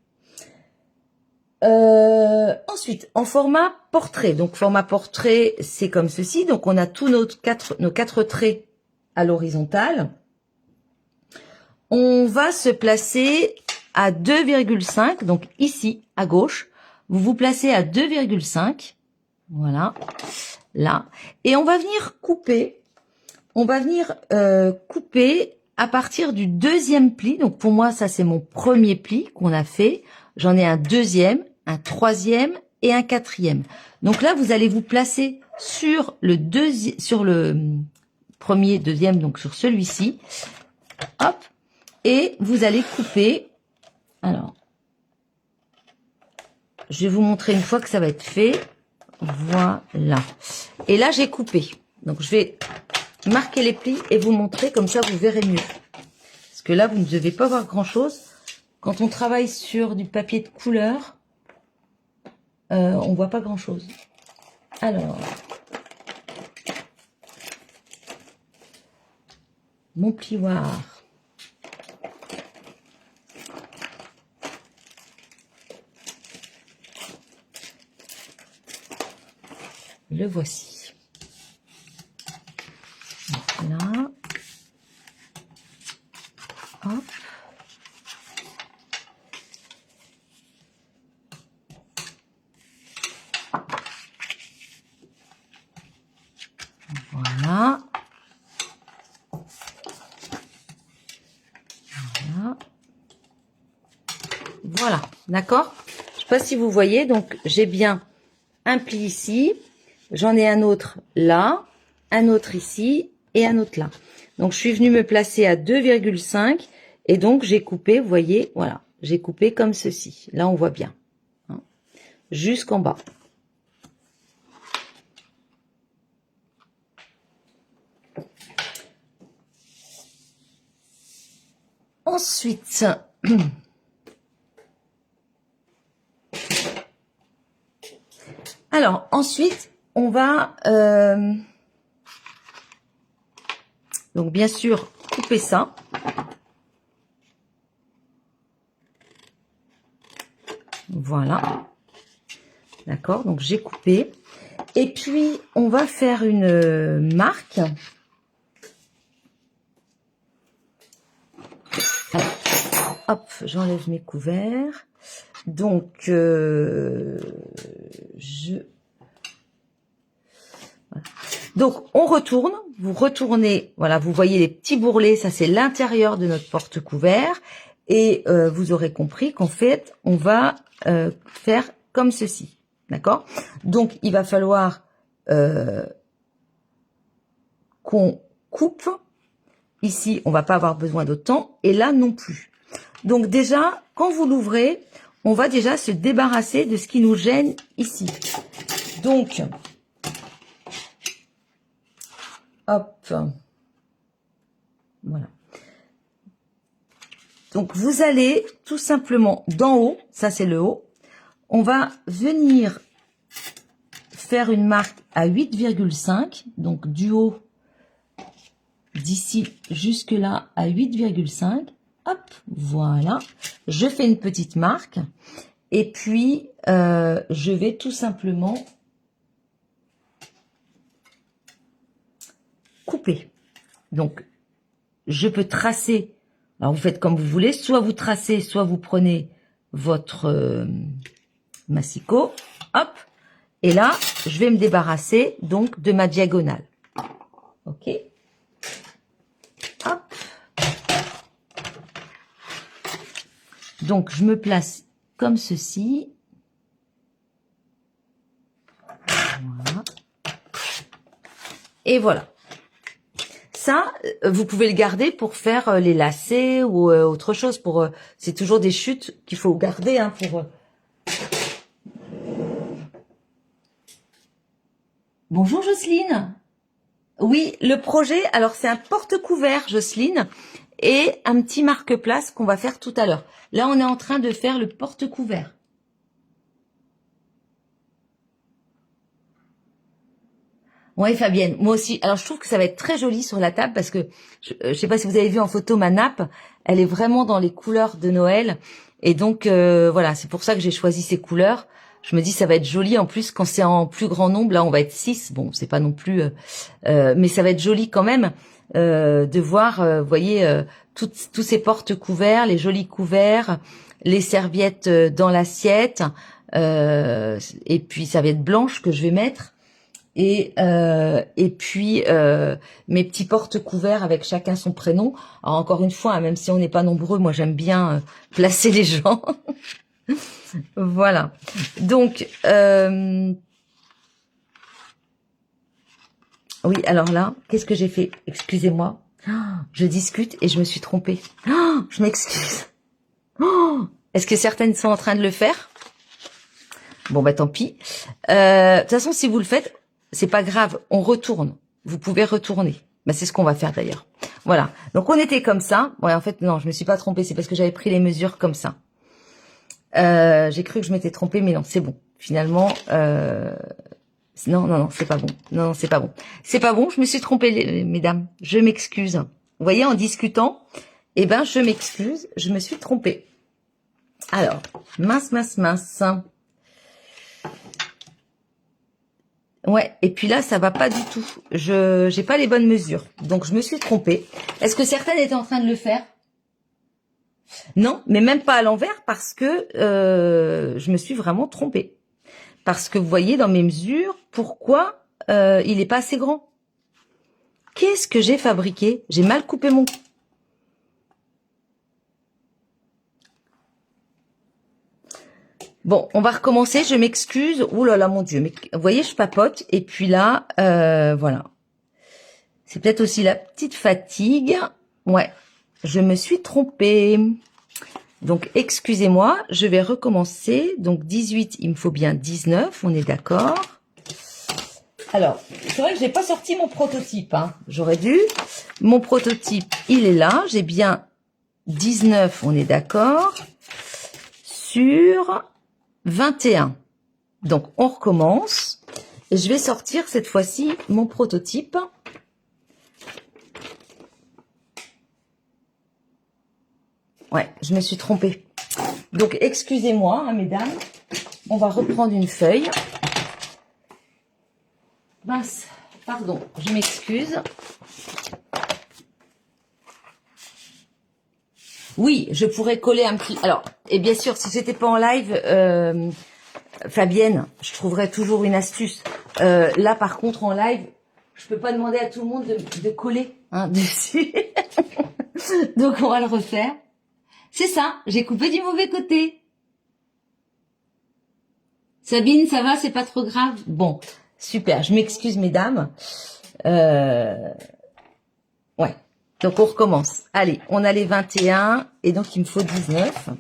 Ensuite, en format portrait. Donc, format portrait, c'est comme ceci. Donc, on a tous nos quatre traits à l'horizontale. On va se placer à 2,5. Donc, ici, à gauche. Vous vous placez à 2,5. Voilà. Là. Et on va venir couper. On va venir couper à partir du deuxième pli. Donc, pour moi, ça, c'est mon premier pli qu'on a fait. J'en ai un deuxième, un troisième et un quatrième. Donc là, vous allez vous placer sur le premier, deuxième, donc sur celui-ci. Hop. Et vous allez couper. Alors, je vais vous montrer une fois que ça va être fait. Voilà. Et là, j'ai coupé. Donc, je vais marquer les plis et vous montrer, comme ça vous verrez mieux. Parce que là, vous ne devez pas voir grand-chose. Quand on travaille sur du papier de couleur, on voit pas grand-chose. Alors, mon plioir. Le voici. Là. Hop. Voilà. Voilà. Voilà. D'accord? Je sais pas si vous voyez. Donc, j'ai bien un pli ici. J'en ai un autre là, un autre ici et un autre là. Donc, je suis venue me placer à 2,5 et donc j'ai coupé, vous voyez, voilà, j'ai coupé comme ceci. Là, on voit bien, hein, jusqu'en bas. Ensuite, alors ensuite, on va donc bien sûr couper ça. Voilà. D'accord, donc j'ai coupé. Et puis, on va faire une marque. Alors, hop, j'enlève mes couverts. Donc, voilà. Donc, on retourne. Vous retournez. Voilà, vous voyez les petits bourrelets. Ça, c'est l'intérieur de notre porte-couvert. Et vous aurez compris qu'en fait, on va faire comme ceci. D'accord? Donc, il va falloir qu'on coupe. Ici, on va pas avoir besoin d'autant. Et là, non plus. Donc, déjà, quand vous l'ouvrez, on va déjà se débarrasser de ce qui nous gêne ici. Donc, hop. Voilà. Donc, vous allez tout simplement d'en haut, ça c'est le haut, on va venir faire une marque à 8,5, donc du haut d'ici jusque là à 8,5. Hop, voilà. Je fais une petite marque et puis je vais tout simplement couper. Donc, je peux tracer. Alors, vous faites comme vous voulez. Soit vous tracez, soit vous prenez votre massicot. Hop. Et là, je vais me débarrasser donc de ma diagonale. Ok. Hop. Donc, je me place comme ceci. Voilà. Et voilà. Ça, vous pouvez le garder pour faire les lacets ou autre chose. C'est toujours des chutes qu'il faut garder hein, pour. Bonjour Jocelyne. Oui, le projet. Alors c'est un porte-couvert, Jocelyne, et un petit marque-place qu'on va faire tout à l'heure. Là, on est en train de faire le porte-couvert. Oui, Fabienne, moi aussi. Alors, je trouve que ça va être très joli sur la table parce que je sais pas si vous avez vu en photo ma nappe, elle est vraiment dans les couleurs de Noël. Et donc, voilà, c'est pour ça que j'ai choisi ces couleurs. Je me dis, ça va être joli. En plus, quand c'est en plus grand nombre, là, on va être 6. Bon, c'est pas non plus... mais ça va être joli quand même de voir, vous voyez, tous ces portes couverts, les jolis couverts, les serviettes dans l'assiette. Et puis, serviettes blanches que je vais mettre. Et puis mes petits porte-couverts avec chacun son prénom. Alors encore une fois, hein, même si on n'est pas nombreux, moi j'aime bien placer les gens. Voilà. Donc oui, alors là, qu'est-ce que j'ai fait? Excusez-moi. Oh, je discute et je me suis trompée. Oh, je m'excuse. Oh, est-ce que certaines sont en train de le faire? Bon bah tant pis. De toute façon, si vous le faites, c'est pas grave, on retourne. Vous pouvez retourner, Bah, c'est ce qu'on va faire d'ailleurs. Voilà. Donc, on était comme ça. Ouais, en fait, non, je me suis pas trompée. C'est parce que j'avais pris les mesures comme ça. J'ai cru que je m'étais trompée, mais non, c'est bon. Finalement, non, c'est pas bon. Non, c'est pas bon. C'est pas bon, je me suis trompée, mesdames. Je m'excuse. Vous voyez, en discutant, eh ben, je m'excuse, je me suis trompée. Alors, mince. Ouais, et puis là, ça va pas du tout. J'ai pas les bonnes mesures. Donc, je me suis trompée. Est-ce que certaines étaient en train de le faire? Non, mais même pas à l'envers parce que je me suis vraiment trompée. Parce que vous voyez dans mes mesures, pourquoi il est pas assez grand? Qu'est-ce que j'ai fabriqué? J'ai mal coupé mon... Bon, on va recommencer, je m'excuse. Ouh là là, mon Dieu. Mais vous voyez, je papote. Et puis là, voilà. C'est peut-être aussi la petite fatigue. Ouais, je me suis trompée. Donc, excusez-moi, je vais recommencer. Donc, 18, il me faut bien 19, on est d'accord. Alors, c'est vrai que j'ai pas sorti mon prototype. Hein. J'aurais dû. Mon prototype, il est là. J'ai bien 19, on est d'accord. Sur 21. Donc, on recommence. Et je vais sortir cette fois-ci mon prototype. Ouais, je me suis trompée. Donc, excusez-moi, hein, mesdames. On va reprendre une feuille. Mince, pardon, je m'excuse. Oui, je pourrais coller un petit... Alors, et bien sûr, si j'étais pas en live, Fabienne, je trouverais toujours une astuce. Là, par contre, en live, je peux pas demander à tout le monde de coller hein, dessus. Donc, on va le refaire. C'est ça, j'ai coupé du mauvais côté. Sabine, ça va, c'est pas trop grave? Bon, super, je m'excuse, mesdames. Ouais, donc on recommence. Allez, on a les 21 et donc il me faut 19.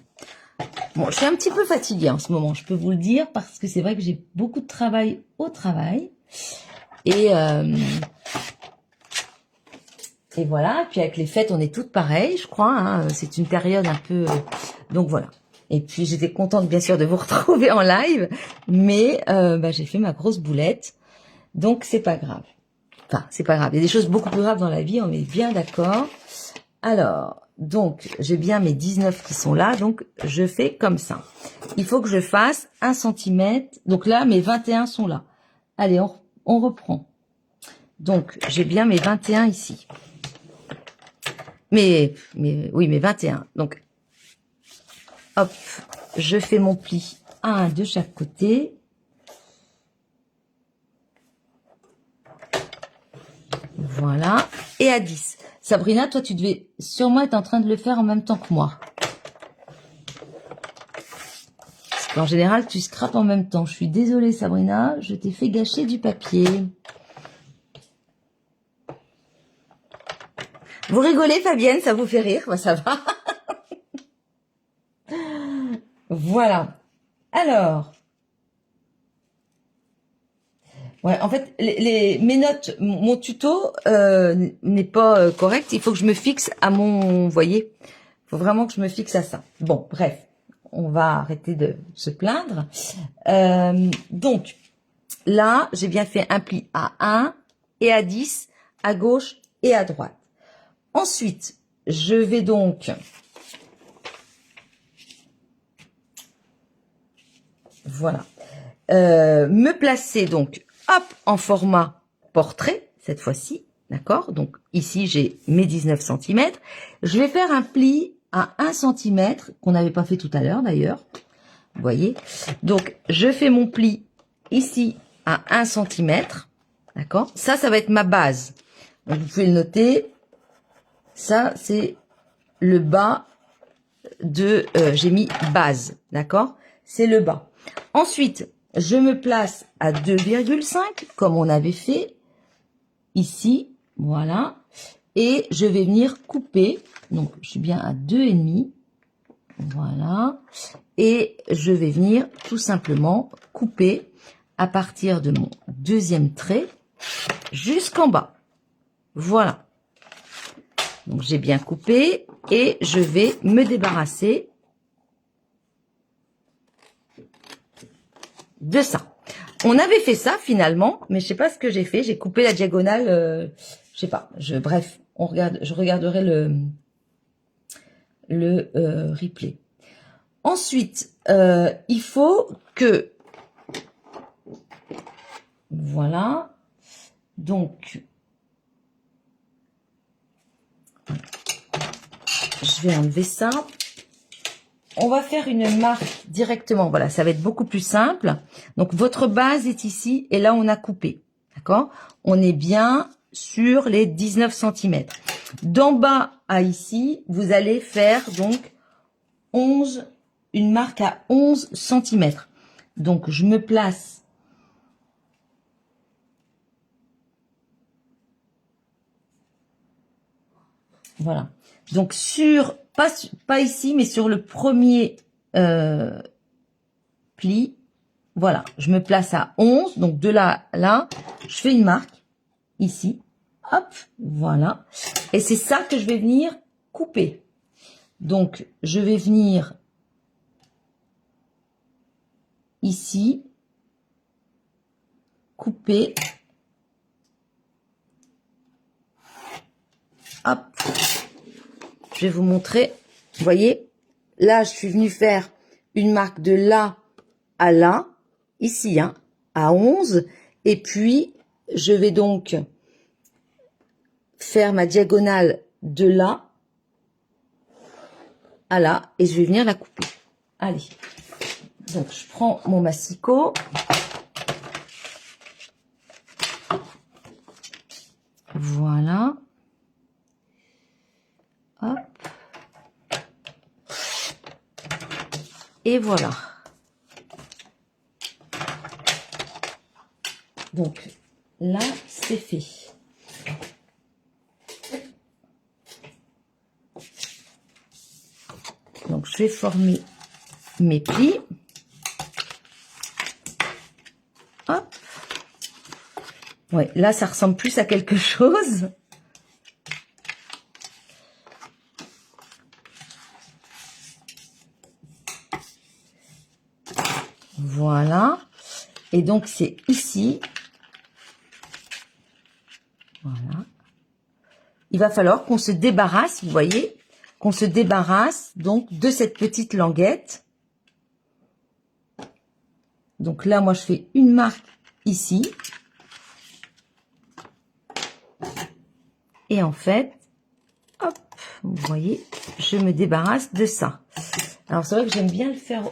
Bon, je suis un petit peu fatiguée en ce moment, je peux vous le dire, parce que c'est vrai que j'ai beaucoup de travail au travail. Et voilà, puis avec les fêtes, on est toutes pareilles, je crois. Hein. C'est une période un peu... donc voilà. Et puis j'étais contente bien sûr de vous retrouver en live, mais j'ai fait ma grosse boulette, donc c'est pas grave. Enfin, c'est pas grave. Il y a des choses beaucoup plus graves dans la vie, on est bien d'accord. Alors, donc, j'ai bien mes 19 qui sont là, donc je fais comme ça. Il faut que je fasse 1 cm. Donc là, mes 21 sont là. Allez, on reprend. Donc, j'ai bien mes 21 ici. Oui, mes 21. Donc, hop, je fais mon pli à 1 de chaque côté. Voilà. Et à 10. Sabrina, toi, tu devais sûrement être en train de le faire en même temps que moi. Parce qu'en général, tu scrapes en même temps. Je suis désolée, Sabrina, je t'ai fait gâcher du papier. Vous rigolez, Fabienne, ça vous fait rire? Bah, ça va. Voilà. Alors. Ouais, en fait, mes notes, mon tuto n'est pas correct. Il faut que je me fixe à mon... Vous voyez, il faut vraiment que je me fixe à ça. Bon, bref, on va arrêter de se plaindre. Donc, là, j'ai bien fait un pli à 1 et à 10, à gauche et à droite. Ensuite, je vais donc... Voilà. Me placer donc, hop, en format portrait, cette fois-ci. D'accord? Donc, ici, j'ai mes 19 cm. Je vais faire un pli à 1 cm, qu'on n'avait pas fait tout à l'heure, d'ailleurs. Vous voyez? Donc, je fais mon pli ici à 1 cm. D'accord? Ça va être ma base. Donc, vous pouvez le noter. Ça, c'est le bas de... j'ai mis base. D'accord? C'est le bas. Ensuite, je me place à 2,5, comme on avait fait ici. Voilà. Et je vais venir couper. Donc, je suis bien à 2,5. Voilà. Et je vais venir tout simplement couper à partir de mon deuxième trait jusqu'en bas. Voilà. Donc, j'ai bien coupé et je vais me débarrasser de ça. On avait fait ça finalement, mais je sais pas ce que j'ai fait. J'ai coupé la diagonale, je sais pas. Bref, je regarderai le replay. Ensuite, il faut que, voilà, donc, je vais enlever ça. On va faire une marque directement. Voilà, ça va être beaucoup plus simple. Donc, votre base est ici et là, on a coupé. D'accord? On est bien sur les 19 cm. D'en bas à ici, vous allez faire donc 11, une marque à 11 cm. Donc, je me place. Voilà. Donc, pas ici, mais sur le premier pli. Voilà. Je me place à 11. Donc, de là à là, je fais une marque ici. Hop. Voilà. Et c'est ça que je vais venir couper. Donc, je vais venir ici, couper. Hop. Je vais vous montrer. Vous voyez, là, je suis venue faire une marque de là à là, ici, hein, à 11. Et puis, je vais donc faire ma diagonale de là à là. Et je vais venir la couper. Allez. Donc, je prends mon massicot. Voilà. Hop. Et voilà. Donc, là, c'est fait. Donc, je vais former mes plis. Hop. Ouais, là, ça ressemble plus à quelque chose. Voilà. Et donc, c'est ici. Voilà. Il va falloir qu'on se débarrasse, vous voyez, qu'on se débarrasse donc de cette petite languette. Donc là, moi, je fais une marque ici. Et en fait, hop, vous voyez, je me débarrasse de ça. Alors, c'est vrai que j'aime bien le faire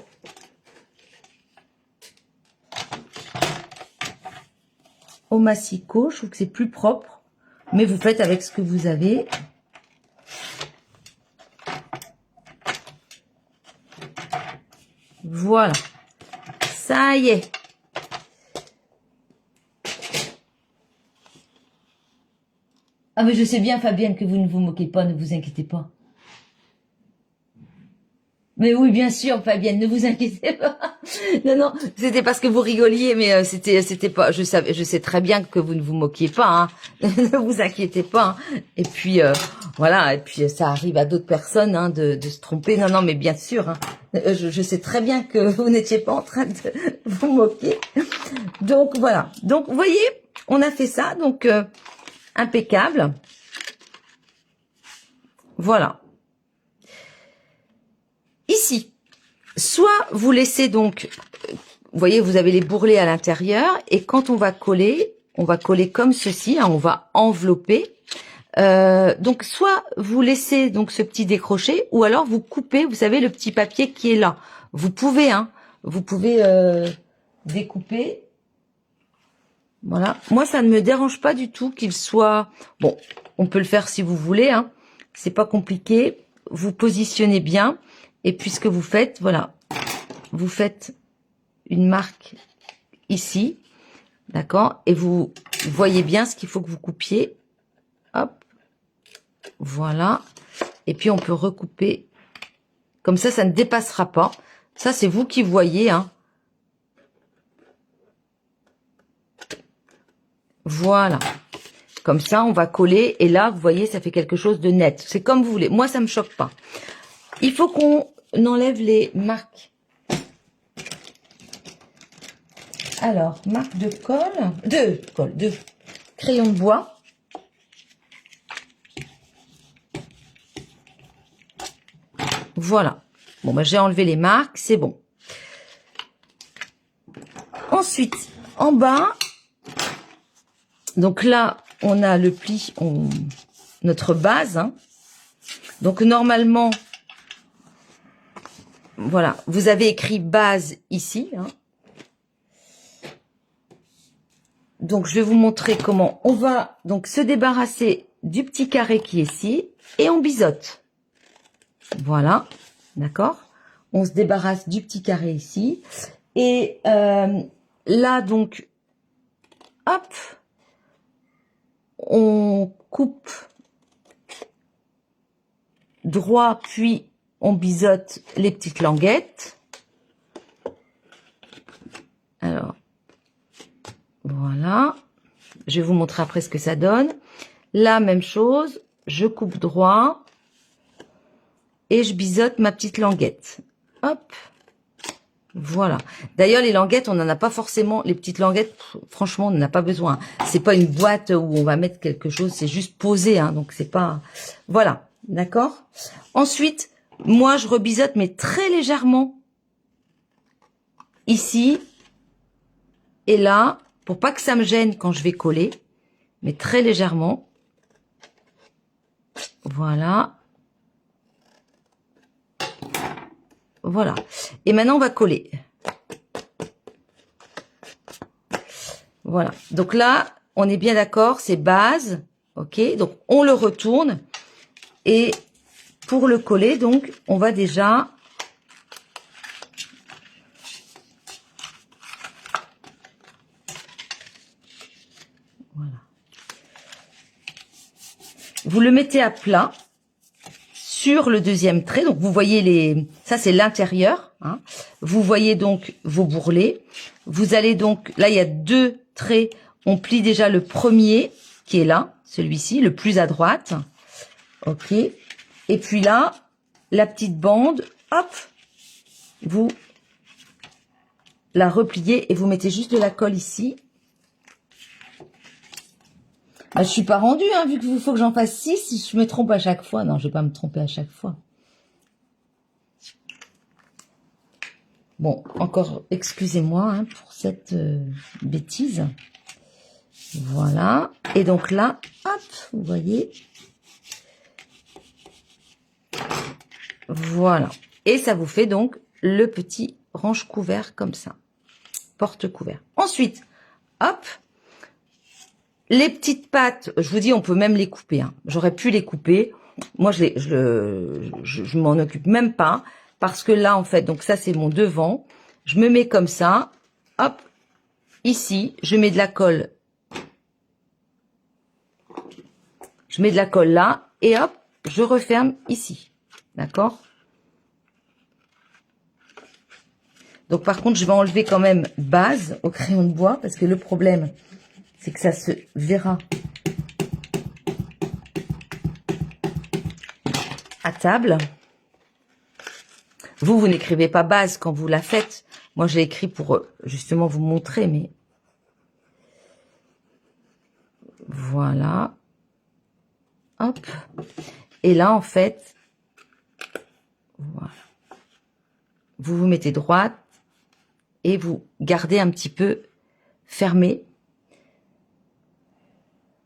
au massicot. Je trouve que c'est plus propre. Mais vous faites avec ce que vous avez. Voilà. Ça y est. Ah mais je sais bien, Fabienne, que vous ne vous moquez pas, ne vous inquiétez pas. Mais oui, bien sûr, Fabienne, ne vous inquiétez pas. Non, non, c'était parce que vous rigoliez, mais c'était pas. Je sais très bien que vous ne vous moquiez pas. Hein. Ne vous inquiétez pas. Hein. Et puis voilà, et puis ça arrive à d'autres personnes hein, de se tromper. Non, non, mais bien sûr. Hein. Je sais très bien que vous n'étiez pas en train de vous moquer. Donc voilà. Donc vous voyez, on a fait ça. Donc impeccable. Voilà. Ici, soit vous laissez donc, vous voyez, vous avez les bourrelets à l'intérieur, et quand on va coller comme ceci, hein, on va envelopper. Donc, soit vous laissez donc ce petit décroché, ou alors vous coupez, vous savez, le petit papier qui est là. Vous pouvez, hein, vous pouvez découper. Voilà. Moi, ça ne me dérange pas du tout qu'il soit. Bon, on peut le faire si vous voulez. Hein. C'est pas compliqué. Vous positionnez bien. Et puis, ce que vous faites, voilà. Vous faites une marque ici. D'accord? Et vous voyez bien ce qu'il faut que vous coupiez. Hop. Voilà. Et puis, on peut recouper. Comme ça ne dépassera pas. Ça, c'est vous qui voyez, hein. Voilà. Comme ça, on va coller. Et là, vous voyez, ça fait quelque chose de net. C'est comme vous voulez. Moi, ça me choque pas. Il faut qu'on enlève les marques. Alors, marque de colle, de crayon de bois. Voilà. Bon, bah, j'ai enlevé les marques, c'est bon. Ensuite, en bas, donc là, on a le pli, notre base. Hein. Donc, normalement, voilà, vous avez écrit base ici. Hein. Donc, je vais vous montrer comment on va donc se débarrasser du petit carré qui est ici et on biseaute. Voilà, d'accord. On se débarrasse du petit carré ici. Et là, donc, hop, on coupe droit, puis on biseaute les petites languettes. Alors, voilà. Je vais vous montrer après ce que ça donne. Là, même chose, je coupe droit et je biseaute ma petite languette. Hop. Voilà. D'ailleurs, les languettes, on n'en a pas forcément. Les petites languettes, franchement, on n'en a pas besoin. C'est pas une boîte où on va mettre quelque chose. C'est juste posé. Hein, donc, c'est pas... Voilà. D'accord. Ensuite, moi, je rebiseaute, mais très légèrement. Ici. Et là, pour pas que ça me gêne quand je vais coller. Mais très légèrement. Voilà. Voilà. Et maintenant, on va coller. Voilà. Donc là, on est bien d'accord, c'est base. OK. Donc, on le retourne. Et pour le coller, donc, on va déjà... Voilà. Vous le mettez à plat. Sur le deuxième trait, donc vous voyez les, ça c'est l'intérieur, hein. Vous voyez donc vos bourrelets. Vous allez donc, là il y a 2 traits, on plie déjà le premier qui est là, celui-ci, le plus à droite, ok. Et puis là, la petite bande, hop, vous la repliez et vous mettez juste de la colle ici. Ah, je suis pas rendue, hein, vu qu'il faut que j'en fasse 6, si je me trompe à chaque fois. Non, je vais pas me tromper à chaque fois. Bon, encore, excusez-moi hein, pour cette bêtise. Voilà. Et donc là, hop, vous voyez. Voilà. Et ça vous fait donc le petit range couvert comme ça. Porte couvert. Ensuite, hop. Les petites pattes, je vous dis, on peut même les couper. Hein. J'aurais pu les couper. Moi, je m'en occupe même pas. Parce que là, en fait, donc ça, c'est mon devant. Je me mets comme ça. Hop. Ici, je mets de la colle. Je mets de la colle là. Et hop, je referme ici. D'accord? Donc, par contre, je vais enlever quand même base au crayon de bois. Parce que le problème... c'est que ça se verra à table. Vous n'écrivez pas base quand vous la faites. Moi, j'ai écrit pour justement vous montrer, mais... Voilà. Hop. Et là, en fait, voilà. Vous vous mettez droite et vous gardez un petit peu fermé.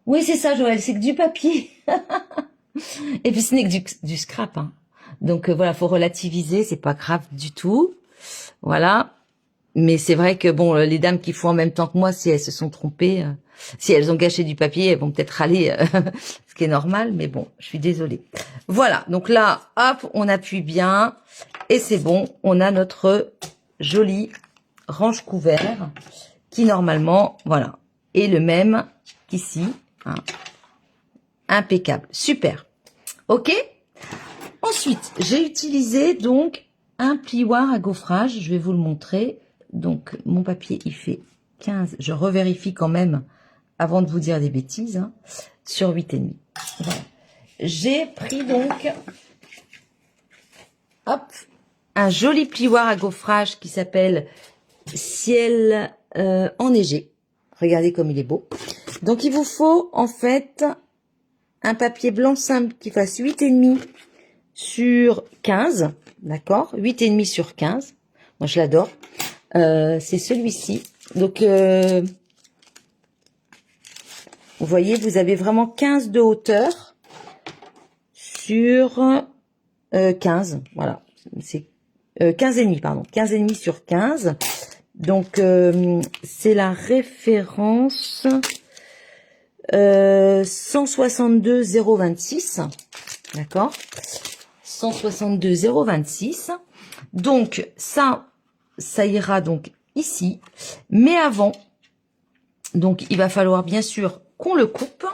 Oui, c'est ça, Joël, c'est que du papier. Et puis, ce n'est que du scrap. Hein. Donc, voilà, faut relativiser, c'est pas grave du tout. Voilà. Mais c'est vrai que, bon, les dames qui font en même temps que moi, si elles se sont trompées, si elles ont gâché du papier, elles vont peut-être râler, ce qui est normal, mais bon, je suis désolée. Voilà, donc là, hop, on appuie bien, et c'est bon, on a notre joli range couvert, qui normalement, voilà, est le même qu'ici. Hein. Impeccable, super. Ok. Ensuite, j'ai utilisé donc un plioir à gaufrage. Je vais vous le montrer. Donc, mon papier, il fait 15. Je revérifie quand même avant de vous dire des bêtises, hein, sur 8,5. Voilà. J'ai pris donc, hop, un joli plioir à gaufrage qui s'appelle Ciel enneigé. Regardez comme il est beau. Donc il vous faut en fait un papier blanc simple qui fasse 8,5 sur 15. D'accord, 8,5 sur 15. Moi je l'adore. C'est celui-ci. Donc vous voyez, vous avez vraiment 15 de hauteur sur 15. Voilà. C'est 15,5, pardon. 15,5 sur 15. Donc, c'est la référence 162,026. D'accord, 162,026. Donc, ça ira donc ici. Mais avant, donc, il va falloir bien sûr qu'on le coupe.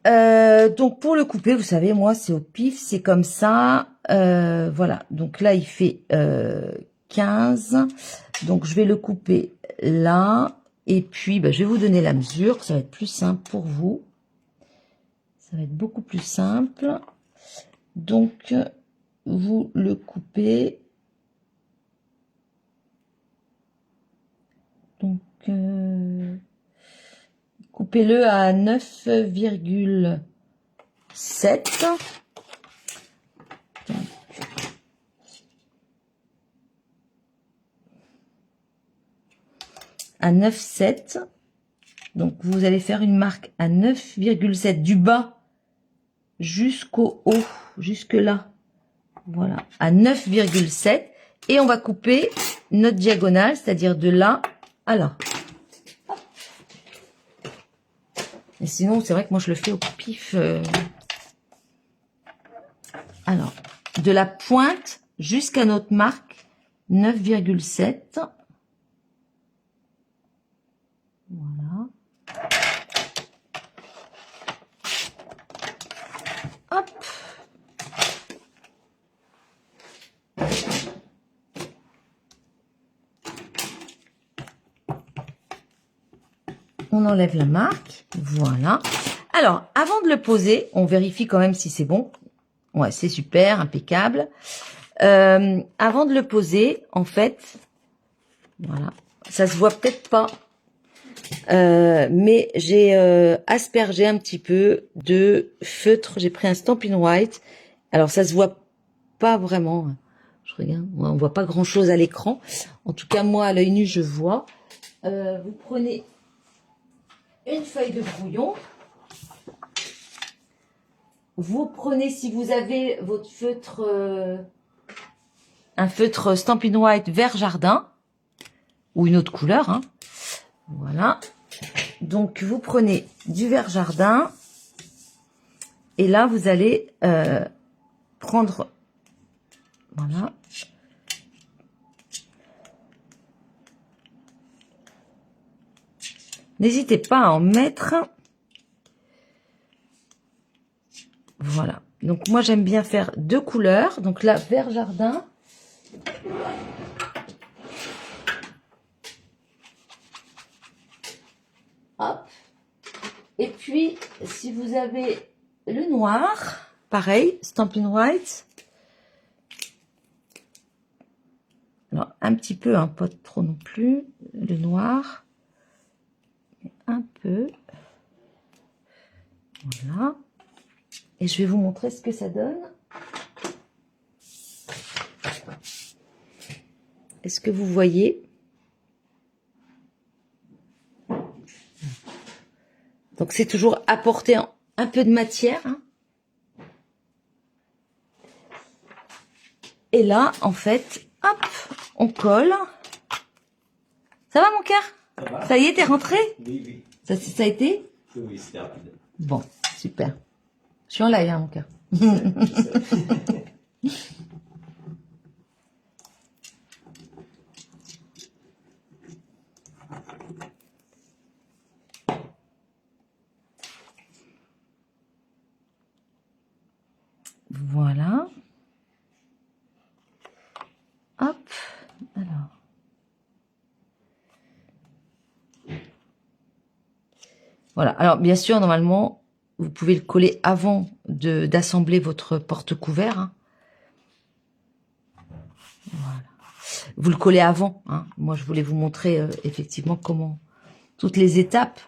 Donc, pour le couper, vous savez, moi, c'est au pif, c'est comme ça. Voilà. Donc là, il fait 15. Donc, je vais le couper là. Et puis, je vais vous donner la mesure. Ça va être plus simple pour vous. Ça va être beaucoup plus simple. Donc, vous le coupez. Donc, coupez-le à 9,7. À 9,7. Donc, vous allez faire une marque à 9,7 du bas jusqu'au haut, jusque là. Voilà, à 9,7. Et on va couper notre diagonale, c'est-à-dire de là à là. Et sinon, c'est vrai que moi, je le fais au pif. Alors, de la pointe jusqu'à notre marque, 9,7. Voilà. Hop. On enlève la marque. Voilà. Alors, avant de le poser, on vérifie quand même si c'est bon. Ouais, c'est super, impeccable. Avant de le poser, en fait, voilà, ça se voit peut-être pas, mais j'ai aspergé un petit peu de feutre. J'ai pris un Stampin' White. Alors, ça se voit pas vraiment. Je regarde, on voit pas grand-chose à l'écran. En tout cas, moi, à l'œil nu, je vois. Vous prenez une feuille de brouillon. Vous prenez, si vous avez votre feutre, un feutre Stampin' White vert jardin, ou une autre couleur, hein. Voilà. Donc, vous prenez du vert jardin, et là, vous allez prendre, voilà. N'hésitez pas à en mettre. Voilà. Donc, moi, j'aime bien faire deux couleurs. Donc là, vert jardin. Hop. Et puis, si vous avez le noir, pareil, Stampin' White. Alors, un petit peu, hein, pas trop non plus. Le noir. Un peu. Voilà. Et je vais vous montrer ce que ça donne. Est-ce que vous voyez? Donc, c'est toujours apporter un peu de matière. Hein. Et là, en fait, hop, on colle. Ça va, mon cœur? Ça va. Ça y est, t'es rentré? Oui, oui. Ça a été? Oui, c'était rapide. Bon, super. Je suis en live, hein, mon cœur. Voilà. Hop. Alors. Voilà. Alors, bien sûr, normalement, vous pouvez le coller avant d'assembler votre porte-couvert. Hein. Voilà. Vous le collez avant. Hein. Moi, je voulais vous montrer effectivement comment toutes les étapes.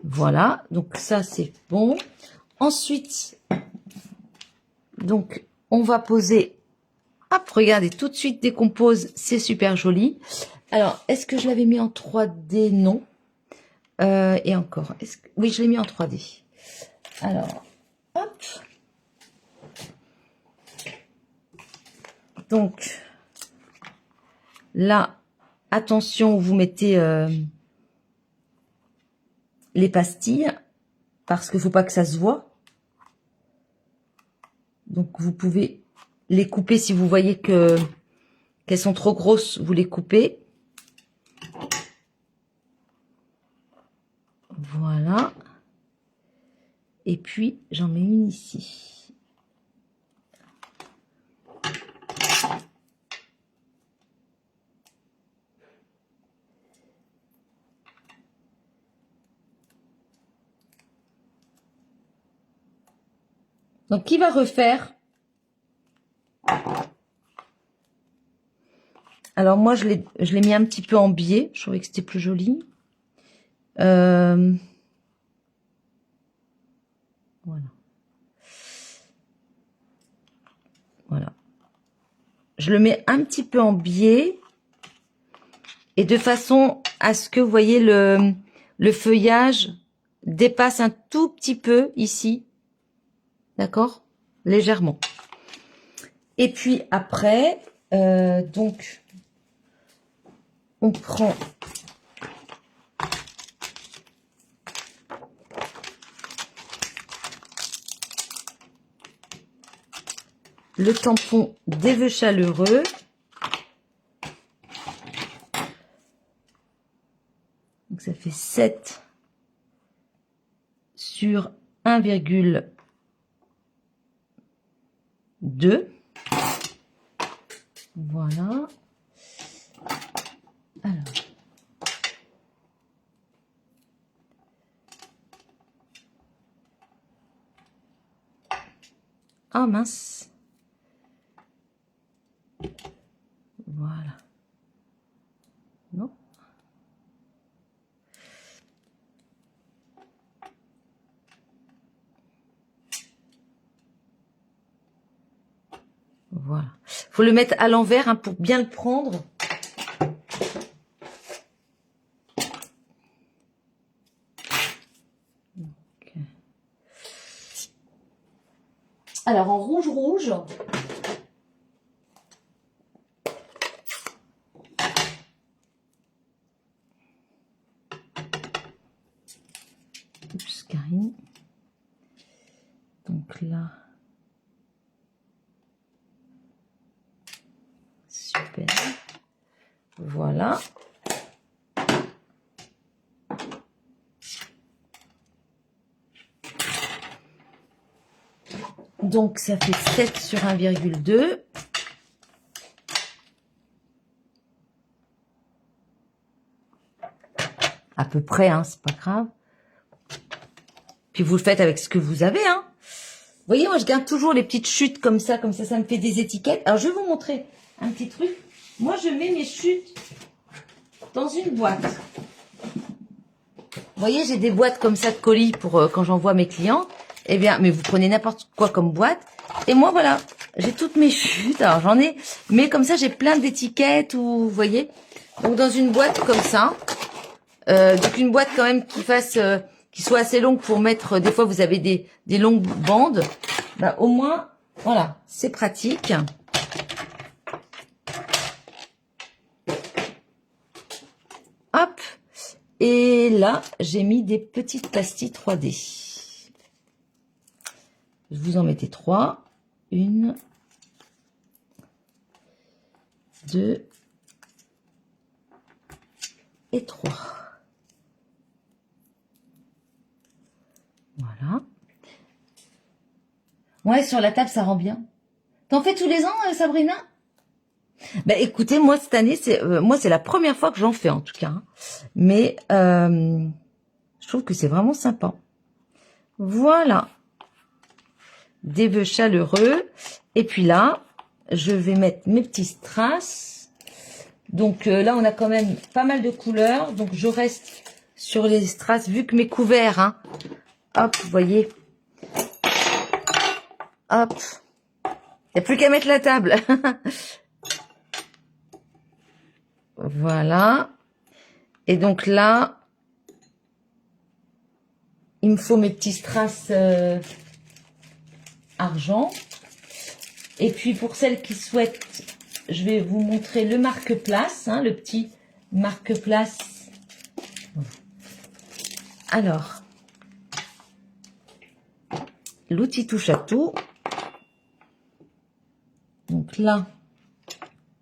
Voilà. Donc ça, c'est bon. Ensuite, donc, on va poser. Hop, regardez, tout de suite décompose. C'est super joli. Alors, est-ce que je l'avais mis en 3D? Non. Et encore. Oui, je l'ai mis en 3D. Alors, hop. Donc, là, attention, vous mettez les pastilles, parce qu'il ne faut pas que ça se voit. Donc, vous pouvez les couper si vous voyez qu'elles sont trop grosses, vous les coupez. Voilà. Et puis, j'en mets une ici. Donc, qui va refaire? Alors, moi, je l'ai mis un petit peu en biais. Je trouvais que c'était plus joli. Voilà. Voilà. Je le mets un petit peu en biais. Et de façon à ce que, vous voyez, le feuillage dépasse un tout petit peu ici. D'accord? Légèrement. Et puis après, donc, on prend le tampon des vœux chaleureux. Donc ça fait 7 sur 1,2. Voilà. Alors. Ah mince. Voilà. Non. Voilà. Faut le mettre à l'envers hein, pour bien le prendre. Okay. Alors en rouge rouge. Oups, Karine. Donc là. Super. Voilà. Donc ça fait 7 sur 1,2. À peu près, hein, c'est pas grave. Puis vous le faites avec ce que vous avez, hein. Vous voyez, moi je garde toujours les petites chutes comme ça ça me fait des étiquettes. Alors je vais vous montrer un petit truc. Moi je mets mes chutes dans une boîte. Vous voyez, j'ai des boîtes comme ça de colis pour quand j'envoie mes clients. Eh bien, mais vous prenez n'importe quoi comme boîte. Et moi voilà, j'ai toutes mes chutes. Alors j'en ai, mais comme ça j'ai plein d'étiquettes ou vous voyez. Donc dans une boîte comme ça. Donc une boîte quand même qui soit assez longue pour mettre. Des fois vous avez des longues bandes. Bah, au moins, voilà, c'est pratique. Hop. Et là, j'ai mis des petites pastilles 3D. Vous en mettez 3. 1, 2 et 3. Voilà. Ouais, sur la table, ça rend bien. T'en fais tous les ans, Sabrina? Ben écoutez, moi cette année, c'est la première fois que j'en fais en tout cas, hein. Mais je trouve que c'est vraiment sympa. Voilà, des vœux chaleureux. Et puis là, je vais mettre mes petits strass. Donc là, on a quand même pas mal de couleurs. Donc je reste sur les strass vu que mes couverts, hein. Hop, vous voyez. Hop. Il n'y a plus qu'à mettre la table. Voilà. Et donc là, il me faut mes petits strass argent. Et puis pour celles qui souhaitent, je vais vous montrer le marque-place, hein, le petit marque-place. Alors, l'outil touche à tout. Donc là,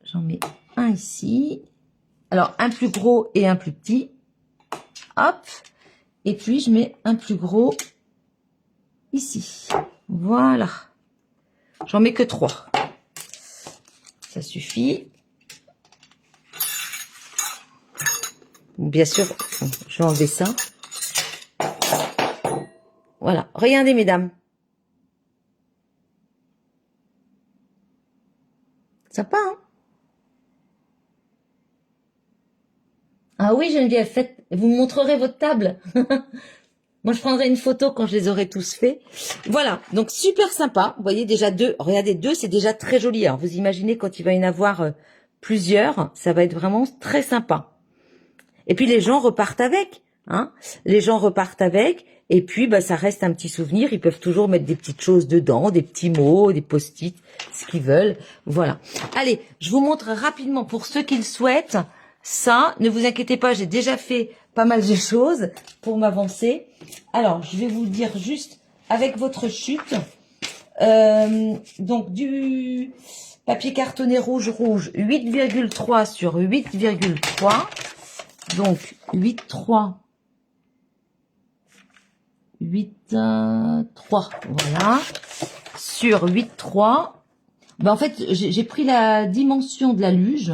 j'en mets un ici. Alors, un plus gros et un plus petit. Hop. Et puis, je mets un plus gros ici. Voilà. J'en mets que 3. Ça suffit. Bien sûr, je vais enlever ça. Voilà. Regardez, mesdames. Sympa, hein? Ah oui, Geneviève, vous me montrerez votre table. Moi, je prendrai une photo quand je les aurai tous faits. Voilà, donc super sympa. Vous voyez déjà 2. Regardez, 2, c'est déjà très joli. Alors, vous imaginez quand il va y en avoir plusieurs, ça va être vraiment très sympa. Et puis, les gens repartent avec. Hein, les gens repartent avec. Et puis, bah, ça reste un petit souvenir. Ils peuvent toujours mettre des petites choses dedans, des petits mots, des post-it, ce qu'ils veulent. Voilà. Allez, je vous montre rapidement pour ceux qui le souhaitent. Ça, ne vous inquiétez pas, j'ai déjà fait pas mal de choses pour m'avancer. Alors, je vais vous dire juste avec votre chute. Donc, du papier cartonné rouge, 8,3 sur 8,3. Donc, 8,3. 8,3. Voilà. Sur 8,3. Ben, en fait, j'ai pris la dimension de la luge.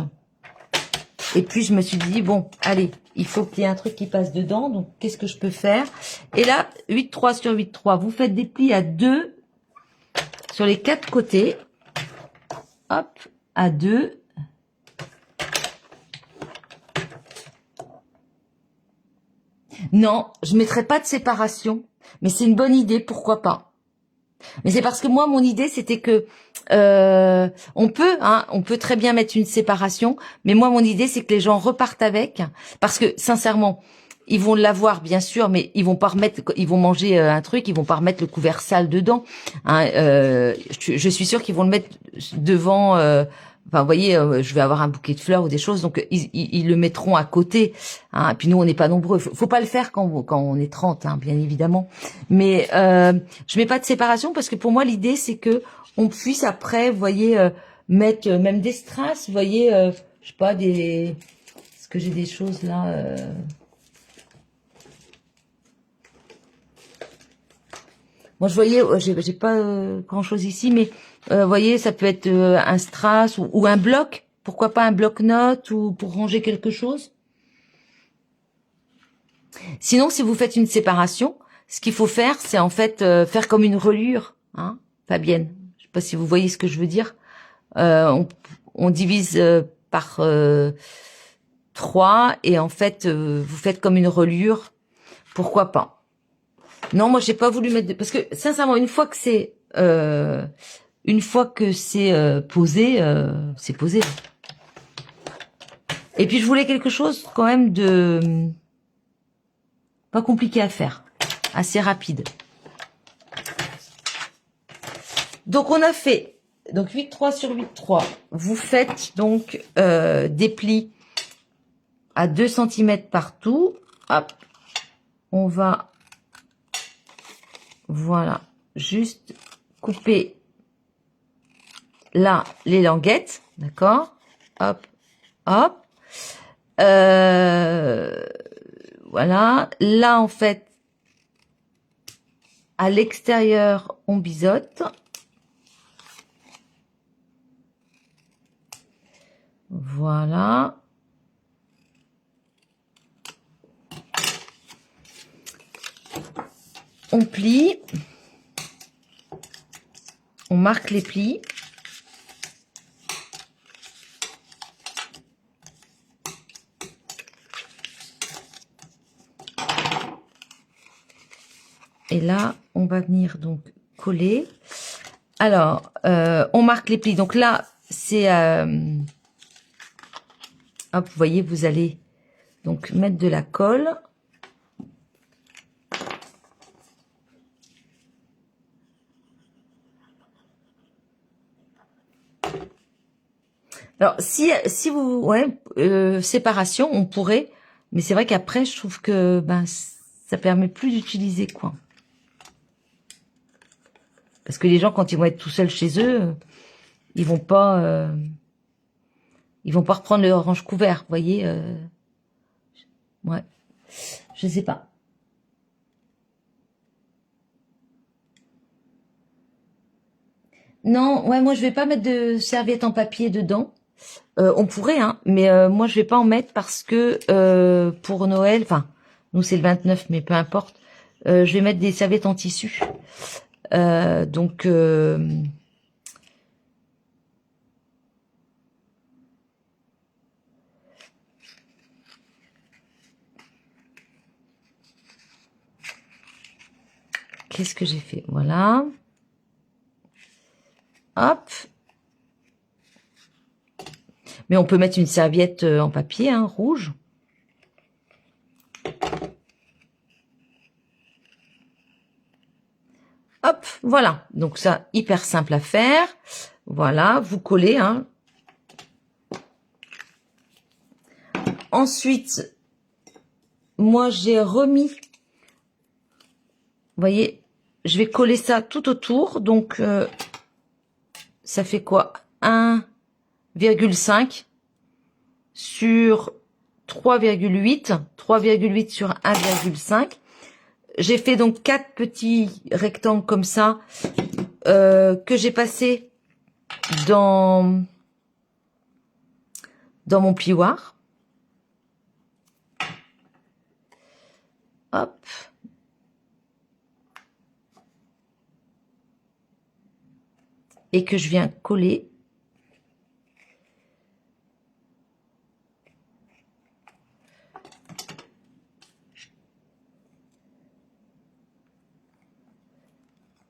Et puis, je me suis dit, bon, allez, il faut qu'il y ait un truc qui passe dedans. Donc, qu'est-ce que je peux faire? Et là, 8,3 sur 8,3. Vous faites des plis à 2 sur les 4 côtés. Hop, à 2. Non, je mettrai pas de séparation. Mais c'est une bonne idée, pourquoi pas? Mais c'est parce que moi, mon idée, c'était que on peut très bien mettre une séparation, mais moi, mon idée, c'est que les gens repartent avec, parce que sincèrement, ils vont l'avoir, bien sûr, mais ils vont pas remettre, ils vont manger un truc, ils vont pas remettre le couvert sale dedans. Hein, je suis sûre qu'ils vont le mettre devant. Enfin, vous voyez, je vais avoir un bouquet de fleurs ou des choses, donc ils le mettront à côté. Hein, et puis nous, on n'est pas nombreux. Faut pas le faire quand on est 30, hein, bien évidemment. Mais je mets pas de séparation parce que pour moi, l'idée, c'est que on puisse après, vous voyez, mettre même des strass, vous voyez, je sais pas, est-ce que j'ai des choses là Moi, je voyais, j'ai pas grand-chose ici, mais vous voyez, ça peut être un strass ou un bloc. Pourquoi pas un bloc-notes ou pour ranger quelque chose. Sinon, si vous faites une séparation, ce qu'il faut faire, c'est en fait faire comme une relure, hein, Fabienne. Je sais pas si vous voyez ce que je veux dire. On divise par 3 et en fait, vous faites comme une relure. Pourquoi pas? Non, moi j'ai pas voulu mettre parce que sincèrement, une fois que c'est posé, c'est posé. Et puis je voulais quelque chose quand même de pas compliqué à faire, assez rapide. Donc on a fait donc 8,3 sur 8,3. Vous faites donc des plis à 2 cm partout. Hop, on va voilà juste couper là les languettes, d'accord? Hop, hop. Voilà. Là, en fait, à l'extérieur, on biseaute. Voilà. On plie. On marque les plis. Et là, on va venir donc coller. Alors, on marque les plis. Donc là, c'est... hop, vous voyez, vous allez donc mettre de la colle. Alors, si vous... Ouais, séparation, on pourrait. Mais c'est vrai qu'après, je trouve que ben, ça permet plus d'utiliser, quoi. Parce que les gens, quand ils vont être tout seuls chez eux, ils vont pas reprendre le orange couvert, vous voyez. Ouais, je sais pas. Non, ouais, moi je vais pas mettre de serviette en papier dedans. On pourrait, hein, mais moi je vais pas en mettre parce que pour Noël, enfin, nous c'est le 29, mais peu importe. Je vais mettre des serviettes en tissu. Donc qu'est-ce que j'ai fait? Voilà. Hop. Mais on peut mettre une serviette en papier, hein, rouge. Hop, voilà. Donc ça, hyper simple à faire. Voilà, vous collez, hein. Ensuite, moi j'ai remis, vous voyez, je vais coller ça tout autour. Donc ça fait quoi? 1,5 sur 3,8. 3,8 sur 1,5. J'ai fait donc 4 petits rectangles comme ça que j'ai passé dans mon plioir. Hop. Et que je viens coller.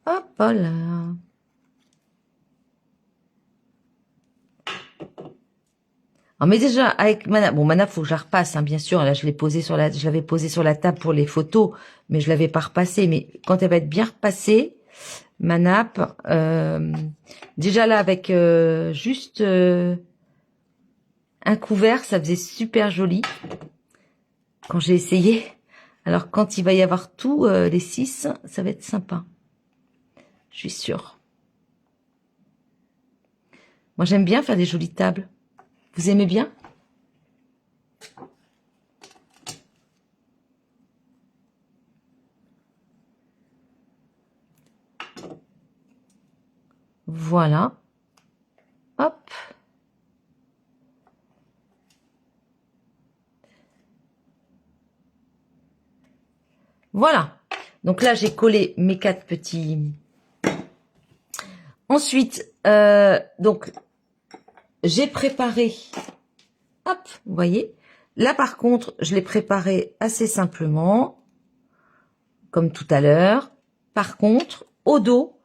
Hop là. Alors, mais déjà, avec ma nappe, bon, ma nappe, faut que je la repasse, hein, bien sûr. Là, je l'avais posée sur la table pour les photos, mais je l'avais pas repassée. Mais quand elle va être bien repassée, ma nappe, déjà là, avec juste un couvert, ça faisait super joli quand j'ai essayé. Alors, quand il va y avoir tout, les 6, ça va être sympa. Je suis sûre. Moi, j'aime bien faire des jolies tables. Vous aimez bien? Voilà. Hop. Voilà. Donc là, j'ai collé mes 4 petits. Ensuite, donc, j'ai préparé. Hop, vous voyez. Là, par contre, je l'ai préparé assez simplement, comme tout à l'heure. Par contre, au dos,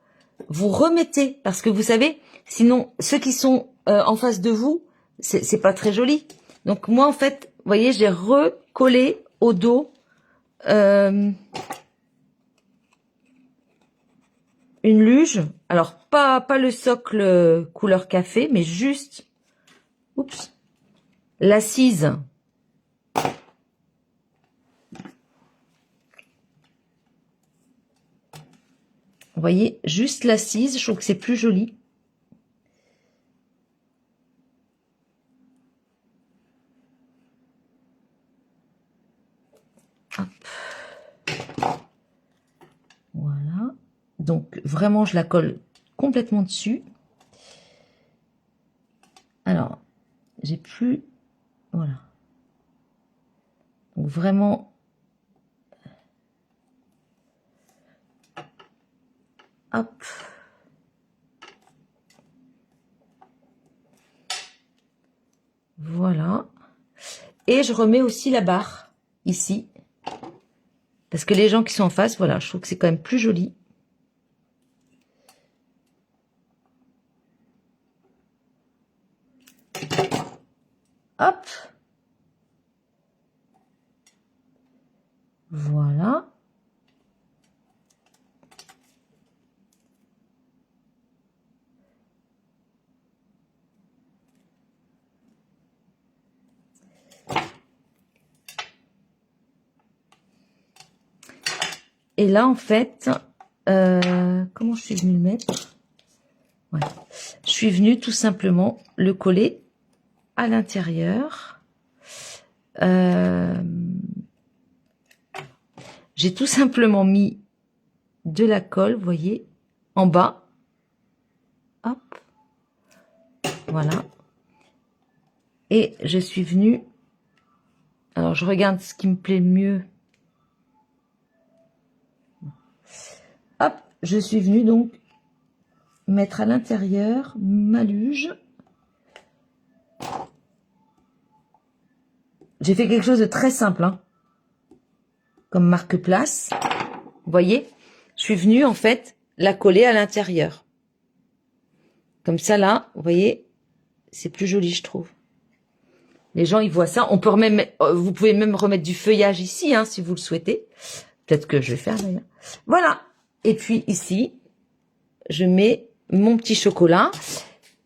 vous remettez, parce que vous savez, sinon, ceux qui sont en face de vous, c'est pas très joli. Donc moi, en fait, vous voyez, j'ai recollé au dos une luge. Alors, pas le socle couleur café, mais juste, oups, l'assise. Vous voyez, juste l'assise, je trouve que c'est plus joli. Hop. Voilà. Donc, vraiment, je la colle complètement dessus. Alors, j'ai plus, voilà. Donc vraiment, hop. Voilà. Et je remets aussi la barre ici. Parce que les gens qui sont en face, voilà, je trouve que c'est quand même plus joli. Hop. Voilà. Et là, en fait, comment je suis venue le mettre? Ouais. Je suis venue tout simplement le coller à l'intérieur. J'ai tout simplement mis de la colle, vous voyez, en bas. Hop. Voilà. Et je suis venue... Alors, je regarde ce qui me plaît le mieux. Hop, je suis venue donc mettre à l'intérieur ma luge. J'ai fait quelque chose de très simple, hein, comme marque-place. Vous voyez, je suis venue en fait la coller à l'intérieur. Comme ça là, vous voyez, c'est plus joli je trouve. Les gens ils voient ça. On peut même, vous pouvez même remettre du feuillage ici, hein, si vous le souhaitez. Peut-être que je vais faire d'ailleurs. Voilà. Et puis ici, je mets mon petit chocolat.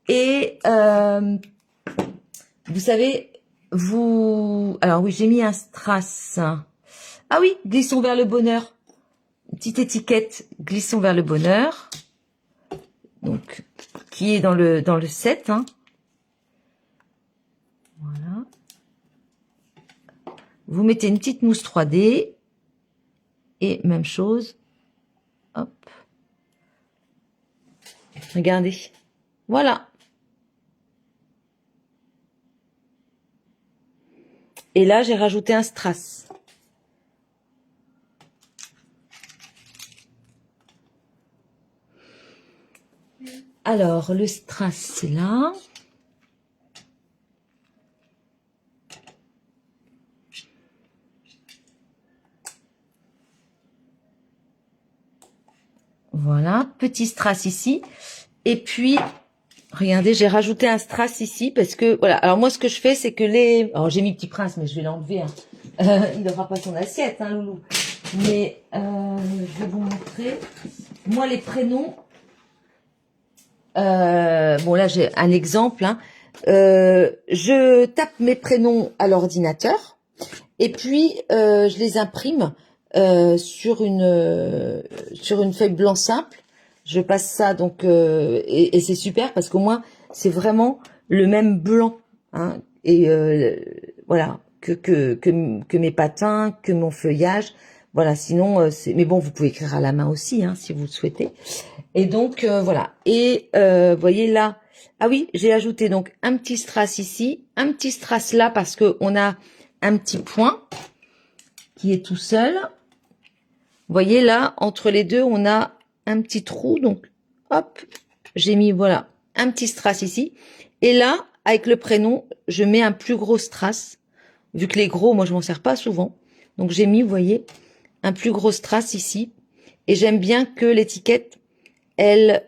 Et vous savez, alors oui, j'ai mis un strass. Ah oui, glissons vers le bonheur. Une petite étiquette, glissons vers le bonheur. Donc, qui est dans le set. Hein. Voilà. Vous mettez une petite mousse 3D. Et même chose. Hop. Regardez. Voilà. Et là, j'ai rajouté un strass. Alors, le strass, c'est là. Voilà, petit strass ici. Et puis, regardez, j'ai rajouté un strass ici parce que, voilà. Alors moi, ce que je fais, c'est que alors j'ai mis Petit Prince, mais je vais l'enlever. Hein. Il n'aura pas son assiette, hein, Loulou. Mais je vais vous montrer. Moi, les prénoms. Bon, là, j'ai un exemple. Hein. Je tape mes prénoms à l'ordinateur. Et puis, je les imprime sur une feuille blanc simple. Je passe ça donc et c'est super parce qu'au moins c'est vraiment le même blanc hein, et voilà que mes patins, que mon feuillage. Voilà, sinon c'est mais bon vous pouvez écrire à la main aussi hein, si vous le souhaitez. Et donc voilà. Et voyez là. Ah oui, j'ai ajouté donc un petit strass ici, un petit strass là parce que on a un petit point qui est tout seul. Vous voyez là, entre les deux, on a un petit trou. Donc, hop, j'ai mis, voilà, un petit strass ici. Et là, avec le prénom, je mets un plus gros strass. Vu que les gros, moi, je m'en sers pas souvent. Donc, j'ai mis, vous voyez, un plus gros strass ici. Et j'aime bien que l'étiquette, elle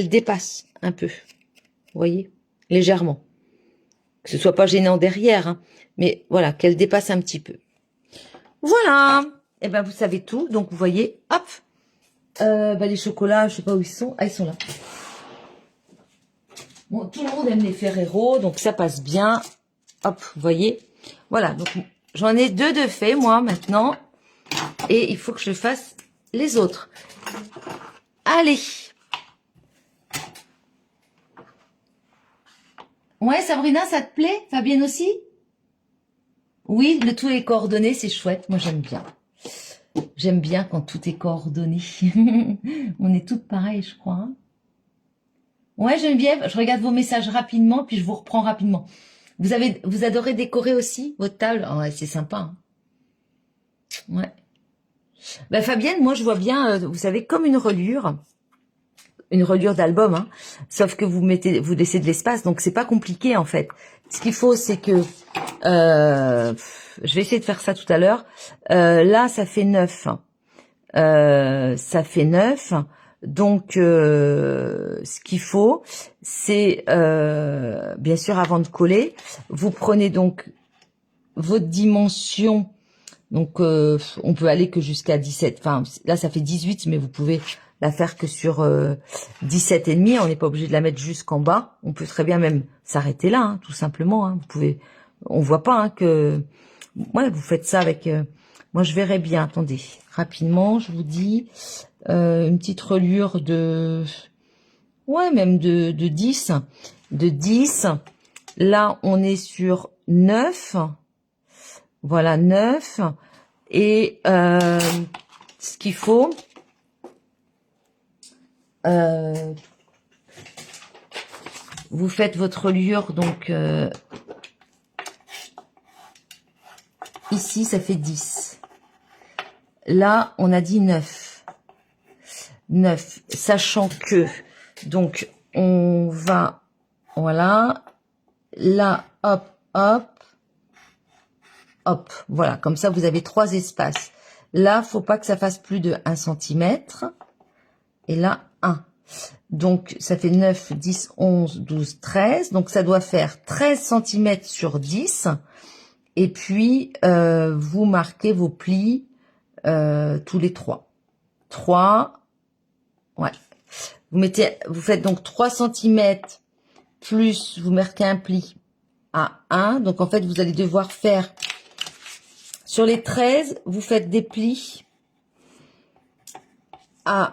dépasse un peu. Vous voyez, légèrement. Que ce soit pas gênant derrière, hein, mais voilà, qu'elle dépasse un petit peu. Voilà. Et ben vous savez tout. Donc vous voyez, hop, les chocolats, je sais pas où ils sont. Ah, ils sont là. Bon, tout le monde aime les Ferrero, donc ça passe bien. Hop, vous voyez. Voilà, donc j'en ai 2 de fait, moi, maintenant. Et il faut que je fasse les autres. Allez. Ouais, Sabrina, ça te plaît? Fabienne aussi? Oui, le tout est coordonné, c'est chouette. Moi, j'aime bien. J'aime bien quand tout est coordonné. On est toutes pareilles, je crois. Hein. Ouais, Geneviève, je regarde vos messages rapidement, puis je vous reprends rapidement. Vous adorez décorer aussi votre table? Ouais, c'est sympa, hein. Ouais. Bah, Fabienne, moi je vois bien, vous savez, comme une reliure d'album, hein, sauf que vous laissez de l'espace, donc c'est pas compliqué en fait. Ce qu'il faut, c'est que je vais essayer de faire ça tout à l'heure. Là, ça fait 9. Ça fait 9. Donc, ce qu'il faut, c'est, bien sûr, avant de coller, vous prenez donc votre dimension. Donc, on peut aller que jusqu'à 17. Enfin, là, ça fait 18, mais vous pouvez la faire que sur 17 et demi. On n'est pas obligé de la mettre jusqu'en bas. On peut très bien même s'arrêter là, hein, tout simplement. Hein. Vous pouvez. On voit pas hein, que. Ouais, vous faites ça avec. Moi, je verrai bien. Attendez, rapidement, je vous dis une petite reliure de. Ouais, même de 10. De 10. Là, on est sur 9. Voilà, 9. Et ce qu'il faut, vous faites votre reliure, donc ici, ça fait 10. Là, on a dit 9. 9, sachant que, donc, on va, voilà, là, hop, hop, hop, voilà, comme ça, vous avez 3 espaces. Là, faut pas que ça fasse plus de 1 centimètre. Et là, 1. Donc, ça fait 9, 10, 11, 12, 13. Donc, ça doit faire 13 cm sur 10. Et puis, vous marquez vos plis tous les 3. 3, ouais. Vous faites donc 3 cm plus, vous marquez un pli à 1. Donc, en fait, vous allez devoir faire, sur les 13, vous faites des plis à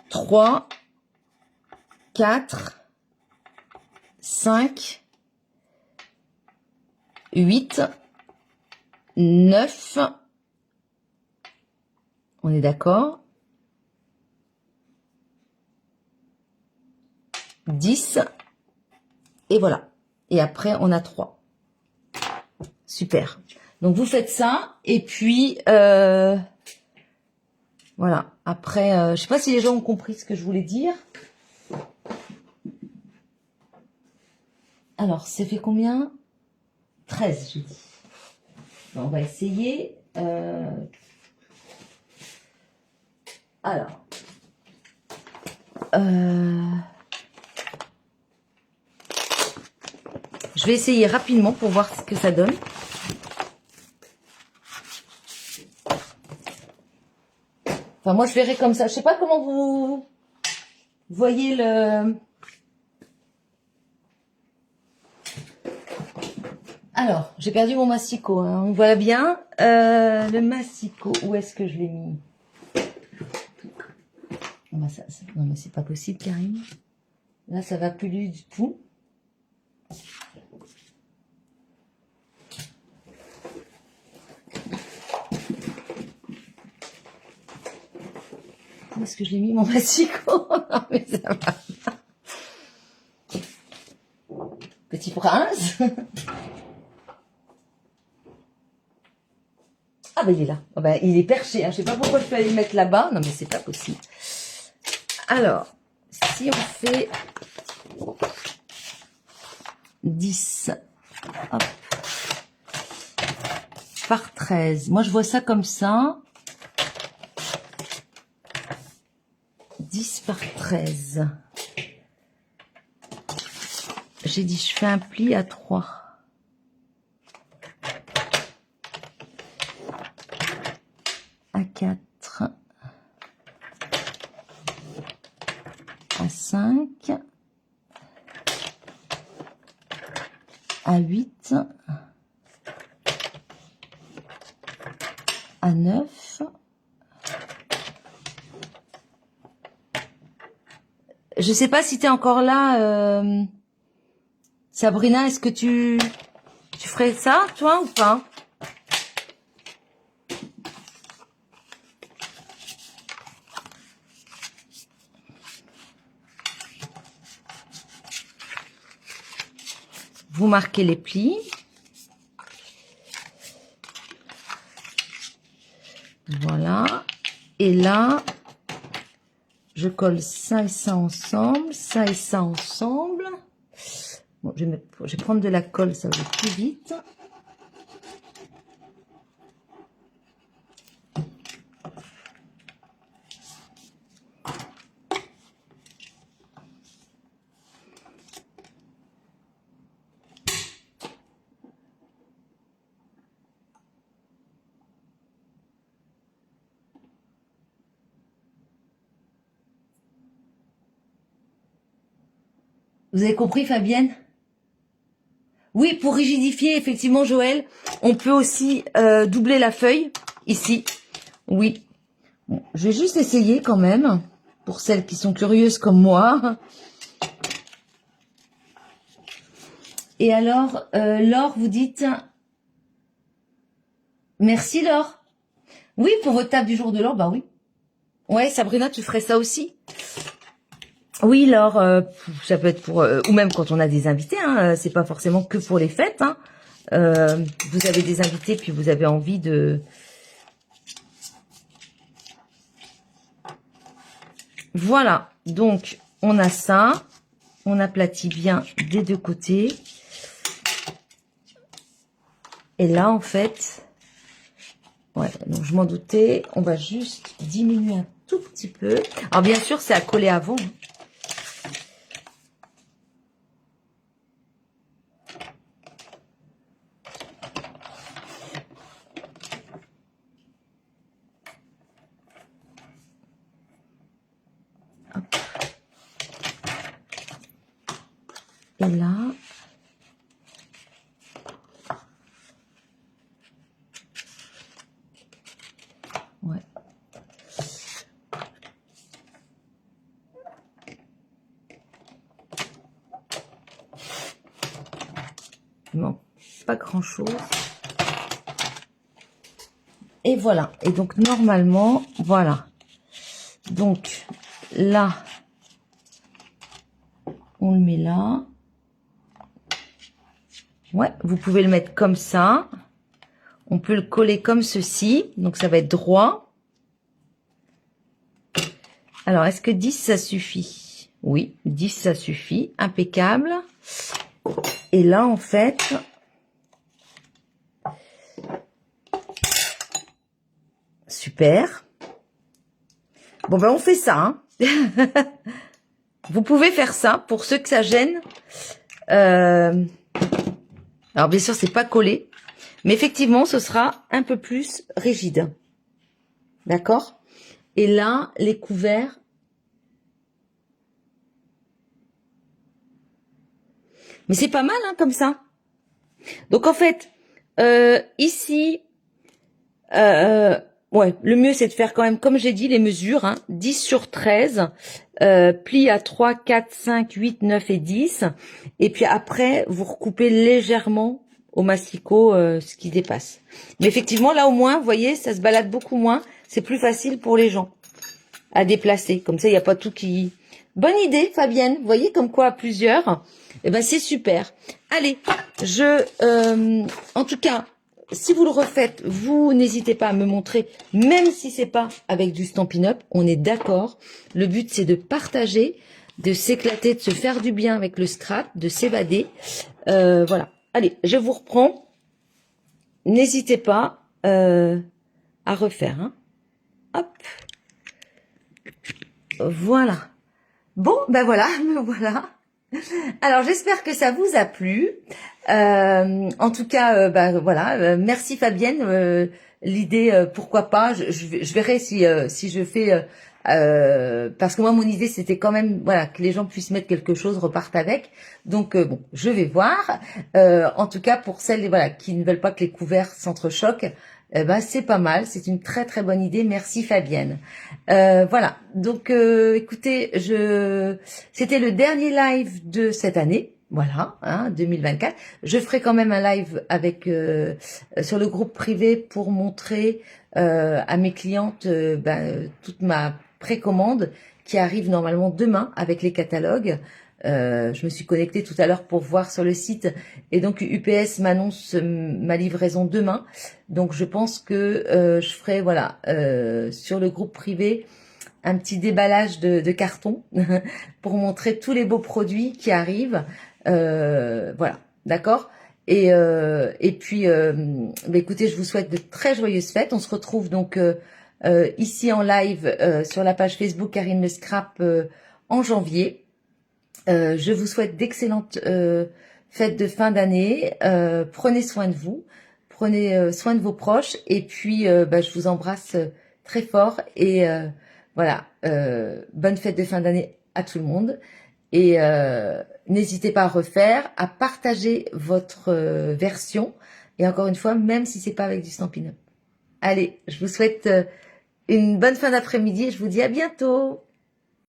3, 4, 5, 8, 9, on est d'accord, 10, et voilà. Et après, on a 3. Super. Donc, vous faites ça, et puis, voilà. Après, je sais pas si les gens ont compris ce que je voulais dire. Alors, ça fait combien? 13, j'ai dit. Bon, on va essayer. Alors, je vais essayer rapidement pour voir ce que ça donne. Enfin, moi, je verrai comme ça. Je sais pas comment vous voyez le... Alors, j'ai perdu mon massicot. Hein. Voilà bien. Le massicot, où est-ce que je l'ai mis? Non, mais c'est pas possible, Karine. Là, ça va plus du tout. Où est-ce que je l'ai mis, mon massicot? Non, mais ça va pas. Petit prince. Ah, ben il est là. Oh, ben, il est perché. Hein. Je sais pas pourquoi je peux aller le mettre là-bas. Non, mais c'est pas possible. Alors, si on fait 10 hop, par 13. Moi, je vois ça comme ça. 10 par 13. J'ai dit, je fais un pli à 3. À 4. À 5. À 8. À 9. Je sais pas si tu es encore là, Sabrina, est-ce que tu ferais ça, toi, ou pas? vous marquez les plis. Voilà. Et là, je colle ça et ça ensemble, ça et ça ensemble. Bon, je vais prendre de la colle, ça va plus vite. Vous avez compris, Fabienne? Oui, pour rigidifier, effectivement, Joël, on peut aussi doubler la feuille, ici. Oui. Bon, je vais juste essayer quand même, pour celles qui sont curieuses comme moi. Et alors, Laure, vous dites... Merci, Laure. Oui, pour votre table du jour de Laure, bah oui. Ouais, Sabrina, tu ferais ça aussi? Oui, Laure, ça peut être pour... ou même quand on a des invités, hein, c'est pas forcément que pour les fêtes. Hein. Vous avez des invités, puis vous avez envie de... Voilà, donc on a ça. On aplatit bien des deux côtés. Et là, en fait... Ouais, donc je m'en doutais. On va juste diminuer un tout petit peu. Alors, bien sûr, c'est à coller avant. Hop. Et là... Ouais. Il manque pas grand chose. Et voilà. Et donc normalement, voilà. Donc là, on le met là. Ouais, vous pouvez le mettre comme ça. On peut le coller comme ceci. Donc ça va être droit. Alors, est-ce que 10 ça suffit? Oui, 10 ça suffit. Impeccable. Et là, en fait... Super. Bon, ben on fait ça. Hein. Vous pouvez faire ça pour ceux que ça gêne. Alors, bien sûr, c'est pas collé. Mais effectivement, ce sera un peu plus rigide. D'accord? Et là, les couverts. Mais c'est pas mal, hein, comme ça. Donc, en fait, ici... ouais, le mieux c'est de faire quand même, comme j'ai dit, les mesures, hein, 10 sur 13, plis à 3, 4, 5, 8, 9 et 10. Et puis après, vous recoupez légèrement au masticot ce qui dépasse. Mais effectivement, là au moins, vous voyez, ça se balade beaucoup moins. C'est plus facile pour les gens à déplacer. Comme ça, il n'y a pas tout qui... Bonne idée, Fabienne. Vous voyez, comme quoi à plusieurs, eh ben c'est super. Allez, en tout cas... Si vous le refaites, vous n'hésitez pas à me montrer, même si c'est pas avec du Stampin' Up, on est d'accord. Le but, c'est de partager, de s'éclater, de se faire du bien avec le scrap, de s'évader. Voilà. Allez, je vous reprends. N'hésitez pas à refaire. Hein. Hop. Voilà. Bon, ben voilà, me voilà. Alors, j'espère que ça vous a plu. En tout cas, voilà. Merci Fabienne. L'idée, pourquoi pas. Je verrai si je fais. Parce que moi, mon idée, c'était quand même, voilà, que les gens puissent mettre quelque chose, repartent avec. Donc, bon, je vais voir. En tout cas, pour celles, voilà, qui ne veulent pas que les couverts s'entrechoquent, c'est pas mal. C'est une très très bonne idée. Merci Fabienne. Voilà. Donc, écoutez, c'était le dernier live de cette année. Voilà, hein, 2024. Je ferai quand même un live avec sur le groupe privé pour montrer à mes clientes toute ma précommande qui arrive normalement demain avec les catalogues. Je me suis connectée tout à l'heure pour voir sur le site et donc UPS m'annonce ma livraison demain. Donc je pense que je ferai voilà sur le groupe privé un petit déballage de carton pour montrer tous les beaux produits qui arrivent. Voilà, d'accord. Et puis, bah, écoutez, je vous souhaite de très joyeuses fêtes. On se retrouve donc ici en live sur la page Facebook Karine Le Scrap en janvier. Je vous souhaite d'excellentes fêtes de fin d'année. Prenez soin de vous, prenez soin de vos proches. Et puis, bah, je vous embrasse très fort. Et voilà, bonne fête de fin d'année à tout le monde. Et n'hésitez pas à refaire, à partager votre version. Et encore une fois, même si c'est pas avec du Stampin' Up. Allez, je vous souhaite une bonne fin d'après-midi et je vous dis à bientôt.